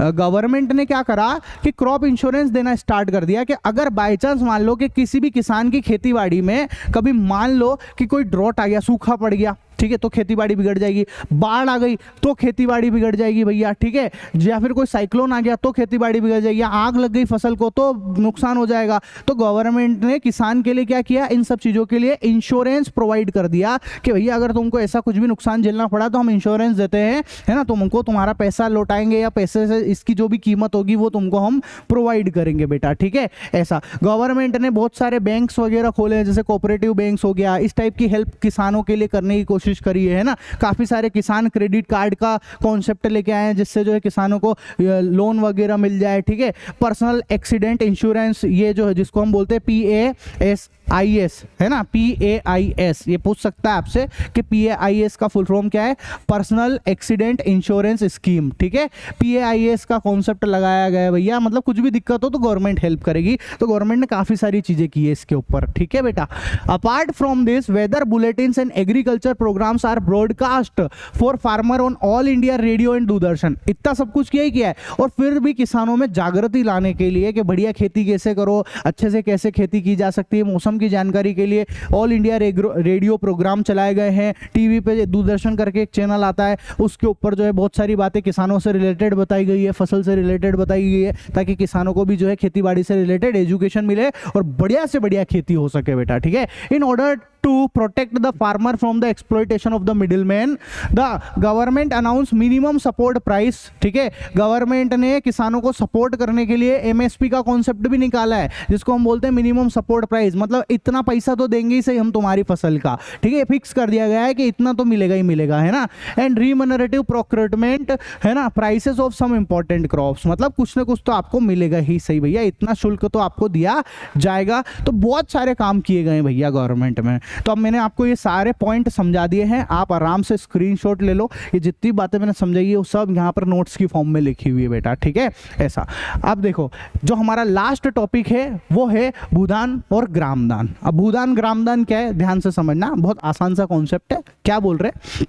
गवर्नमेंट ने क्या करा कि क्रॉप इंश्योरेंस देना स्टार्ट कर दिया कि अगर बाय चांस मान लो कि किसी भी किसान की खेती बाड़ी में कभी मान लो कि कोई ड्रॉट आ गया, सूखा पड़ गया, ठीक है, तो खेती बाड़ी बिगड़ जाएगी। बाढ़ आ गई तो खेती बाड़ी बिगड़ जाएगी भैया, ठीक है, या फिर कोई साइक्लोन आ गया तो खेती बाड़ी बिगड़ जाएगी, या आग लग गई फसल को तो नुकसान हो जाएगा। तो गवर्नमेंट ने किसान के लिए क्या किया, इन सब चीजों के लिए इंश्योरेंस प्रोवाइड कर दिया कि भैया अगर तुमको ऐसा कुछ भी नुकसान झेलना पड़ा तो हम इंश्योरेंस देते हैं, है ना, तुमको तुम्हारा पैसा लौटाएंगे या पैसे से इसकी जो भी कीमत होगी वो तुमको हम प्रोवाइड करेंगे बेटा, ठीक है। ऐसा गवर्नमेंट ने बहुत सारे बैंक्स वगैरह खोले हैं, जैसे कोऑपरेटिव बैंक्स हो गया, इस टाइप की हेल्प किसानों के लिए करने की कोशिश करी है ना। काफी सारे किसान क्रेडिट कार्ड का कॉन्सेप्ट लेके आए हैं, जिससे जो है किसानों को लोन वगैरह मिल जाए, ठीक है। पर्सनल एक्सीडेंट इंश्योरेंस, ये जो है जिसको हम बोलते हैं PAIS, है ना, PAIS, ये पूछ सकता है आपसे कि PAIS का फुल फॉर्म क्या है, पर्सनल एक्सीडेंट इंश्योरेंस स्कीम, ठीक है। PAIS का कॉन्सेप्ट लगाया गया है भैया, मतलब कुछ भी दिक्कत हो तो गवर्नमेंट हेल्प करेगी। तो गवर्नमेंट ने काफी सारी चीजें की है इसके ऊपर, ठीक है बेटा। Apart from this, weather bulletins and agriculture programmes are broadcast for farmer on All India Radio and Doordarshan. इतना सब कुछ किया ही किया है, और फिर भी किसानों में जागृति लाने के लिए कि बढ़िया खेती कैसे करो, अच्छे से कैसे खेती की जा सकती है, मौसम की जानकारी के लिए ऑल इंडिया रेडियो प्रोग्राम चलाए गए हैं। टीवी पे दूरदर्शन करके एक चैनल आता है, उसके ऊपर जो है बहुत सारी बातें किसानों से रिलेटेड बताई गई है, फसल से रिलेटेड बताई गई है, ताकि किसानों को भी जो है खेती बाड़ी से रिलेटेड एजुकेशन मिले और बढ़िया से बढ़िया खेती हो सके बेटा, ठीक है। In order to protect the farmer from the exploitation of the middleman, the government announced minimum support price, ठीक है। गवर्नमेंट ने किसानों को सपोर्ट करने के लिए MSP का कॉन्सेप्ट भी निकाला है, जिसको हम बोलते हैं मिनिमम सपोर्ट प्राइस, मतलब इतना पैसा तो देंगे ही सही हम तुम्हारी फसल का, ठीक है, फिक्स कर दिया गया है कि इतना तो मिलेगा ही मिलेगा, है ना। एंड रिमनरेटिव प्रोक्योरमेंट, है ना, prices of some important crops, मतलब कुछ ना कुछ तो आपको मिलेगा ही सही भैया, इतना शुल्क तो आपको दिया जाएगा। तो बहुत सारे काम किए गए भैया गवर्नमेंट में। तो अब मैंने आपको ये सारे पॉइंट समझा दिए हैं, आप आराम से स्क्रीनशॉट ले लो, ये जितनी बातें मैंने समझाई है वो सब यहाँ पर नोट्स की फॉर्म में लिखी हुई है बेटा, ठीक है। ऐसा अब देखो, जो हमारा लास्ट टॉपिक है वो है भूदान और ग्रामदान। अब भूदान ग्रामदान क्या है, ध्यान से समझना, बहुत आसान सा कॉन्सेप्ट है। क्या बोल रहे,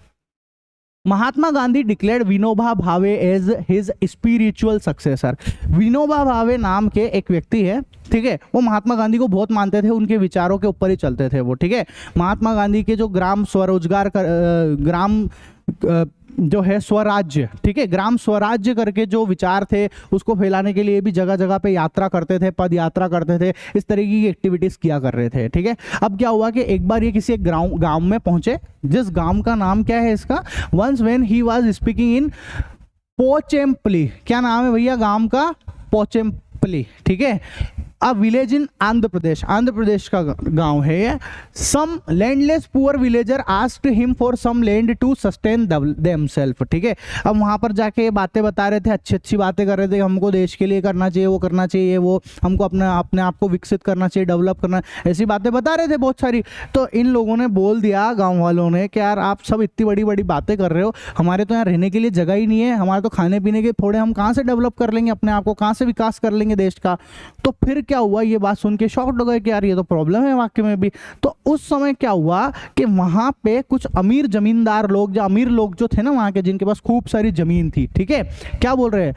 Mahatma Gandhi declared Vinoba Bhave as his spiritual successor. Vinoba Bhave नाम के एक व्यक्ति है, ठीक है, वो महात्मा गांधी को बहुत मानते थे, उनके विचारों के ऊपर ही चलते थे वो, ठीक है। महात्मा गांधी के जो ग्राम स्वरोजगार ग्राम जो है स्वराज्य, ठीक है, ग्राम स्वराज्य करके जो विचार थे उसको फैलाने के लिए भी जगह जगह पे यात्रा करते थे, पद यात्रा करते थे, इस तरीके की एक्टिविटीज किया कर रहे थे, ठीक है। अब क्या हुआ कि एक बार ये किसी एक गांव में पहुंचे, जिस गांव का नाम क्या है इसका, once when he was speaking in Pochampally. क्या नाम है भैया गांव का, पोचेम्पली, ठीक है। A village in Andhra Pradesh, Andhra Pradesh का गांव है ये। Some landless poor villager asked him for some land to sustain themself, ठीक है। अब वहां पर जाके बातें बता रहे थे, अच्छी अच्छी बातें कर रहे थे, हमको देश के लिए करना चाहिए, वो करना चाहिए, वो हमको अपने आप को विकसित करना चाहिए, डेवलप करना, ऐसी बातें बता रहे थे बहुत सारी। तो इन लोगों ने बोल दिया, गाँव वालों ने, कि यार आप सब इतनी बड़ी बड़ी बातें कर रहे हो, हमारे तो यहाँ रहने के लिए जगह ही नहीं है, हमारे तो खाने पीने के थोड़े, हम कहाँ से डेवलप कर लेंगे अपने आप को, कहाँ से विकास कर लेंगे देश का। तो फिर क्या हुआ, ये बात सुन के शॉक्ड हो गए कि यार ये तो प्रॉब्लम है वाकई में भी। तो उस समय क्या हुआ कि वहां पे कुछ अमीर जमींदार लोग, जो अमीर लोग जो थे ना वहां के, जिनके पास खूब सारी जमीन थी, ठीक है, क्या बोल रहे हैं,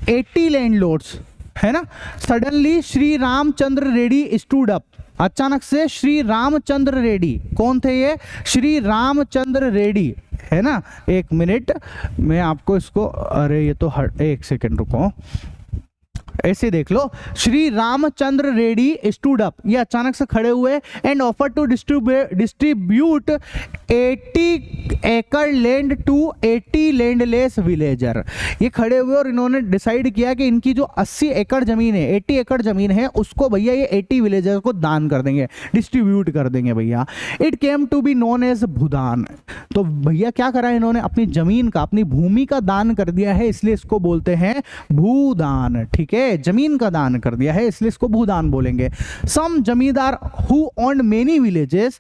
80 लैंडलॉर्ड्स, है ना। Suddenly Shri Ramchandra Reddy stood up, अचानक से श्री रामचंद्र रेड्डी, कौन थे ये, श्री रामचंद्र रेड्डी, है ना। एक मिनट मैं आपको इसको, अरे ये तो एक सेकेंड रुको, ऐसे देख लो, श्री रामचंद्र रेड्डी स्टूड अप, ये अचानक से खड़े हुए, एंड ऑफर टू डिस्ट्रीब्यूट 80 एकड़ लैंड टू 80 लैंडलेस विलेजर। ये खड़े हुए और इन्होंने डिसाइड किया कि इनकी जो 80 एकड़ जमीन है, 80 एकड़ जमीन है, उसको भैया ये 80 विलेजर को दान कर देंगे, डिस्ट्रीब्यूट कर देंगे भैया। It came to be known as Bhoodan. तो भैया क्या करा इन्होंने, अपनी जमीन का, अपनी भूमि का दान कर दिया है, इसलिए इसको बोलते हैं भूदान, ठीक है, जमीन का दान कर दिया है इसलिए इसको भूदान बोलेंगे। सम जमींदार who owned many villages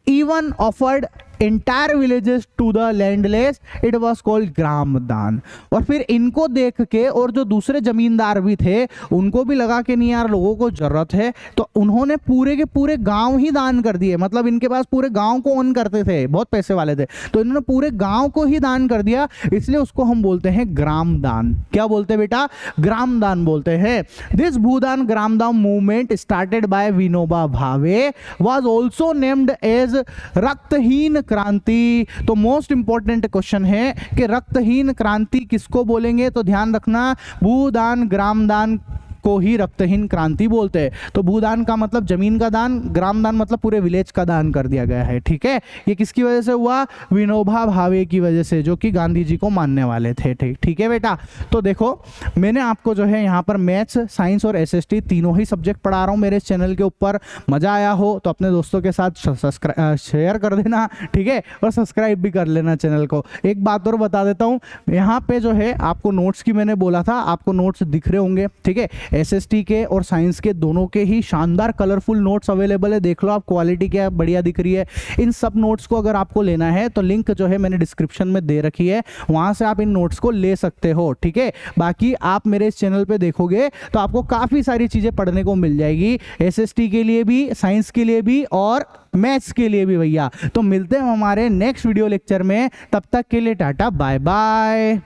even offered entire villages to the landless, it was called ग्राम दान। और फिर इनको देख के और जो दूसरे जमींदार भी थे उनको भी लगा कि नहीं यार लोगों को जरूरत है, तो उन्होंने पूरे के पूरे गांव ही दान कर दिए। मतलब इनके पास पूरे गांव को ओन करते थे, बहुत पैसे वाले थे, तो इन्होंने पूरे गांव को ही दान कर दिया, इसलिए उसको हम बोलते हैं ग्राम दान। क्या बोलते हैं बेटा, ग्राम दान बोलते हैं। दिस भूदान ग्राम दान movement started by Vinoba Bhave was also named as is रक्तहीन क्रांति। तो मोस्ट इंपॉर्टेंट क्वेश्चन है कि रक्तहीन क्रांति किसको बोलेंगे, तो ध्यान रखना भूदान ग्रामदान को ही रक्तहीन क्रांति बोलते हैं। तो भूदान का मतलब जमीन का दान, ग्रामदान मतलब पूरे विलेज का दान कर दिया गया है, ठीक है। ये किसकी वजह से हुआ, विनोबा भावे की वजह से, जो कि गांधी जी को मानने वाले थे, ठीक है बेटा। तो देखो मैंने आपको जो है यहाँ पर मैथ्स, साइंस और एसएसटी तीनों ही सब्जेक्ट पढ़ा रहा हूँ मेरे चैनल के ऊपर। मजा आया हो तो अपने दोस्तों के साथ शेयर कर देना, ठीक है, और सब्सक्राइब भी कर लेना चैनल को। एक बात और बता देता हूँ, यहाँ पे जो है आपको नोट्स की मैंने बोला था, आपको नोट्स दिख रहे होंगे, ठीक है। एसएसटी के और साइंस के दोनों के ही शानदार कलरफुल नोट्स अवेलेबल है, देख लो आप, क्वालिटी क्या बढ़िया दिख रही है। इन सब नोट्स को अगर आपको लेना है तो लिंक जो है मैंने डिस्क्रिप्शन में दे रखी है, वहां से आप इन नोट्स को ले सकते हो, ठीक है। बाकी आप मेरे इस चैनल पे देखोगे तो आपको काफी सारी चीजें पढ़ने को मिल जाएगी, एसएसटी के लिए भी, साइंस के लिए भी और मैथ्स के लिए भी भैया। तो मिलते हैं हमारे नेक्स्ट वीडियो लेक्चर में, तब तक के लिए टाटा बाय बाय।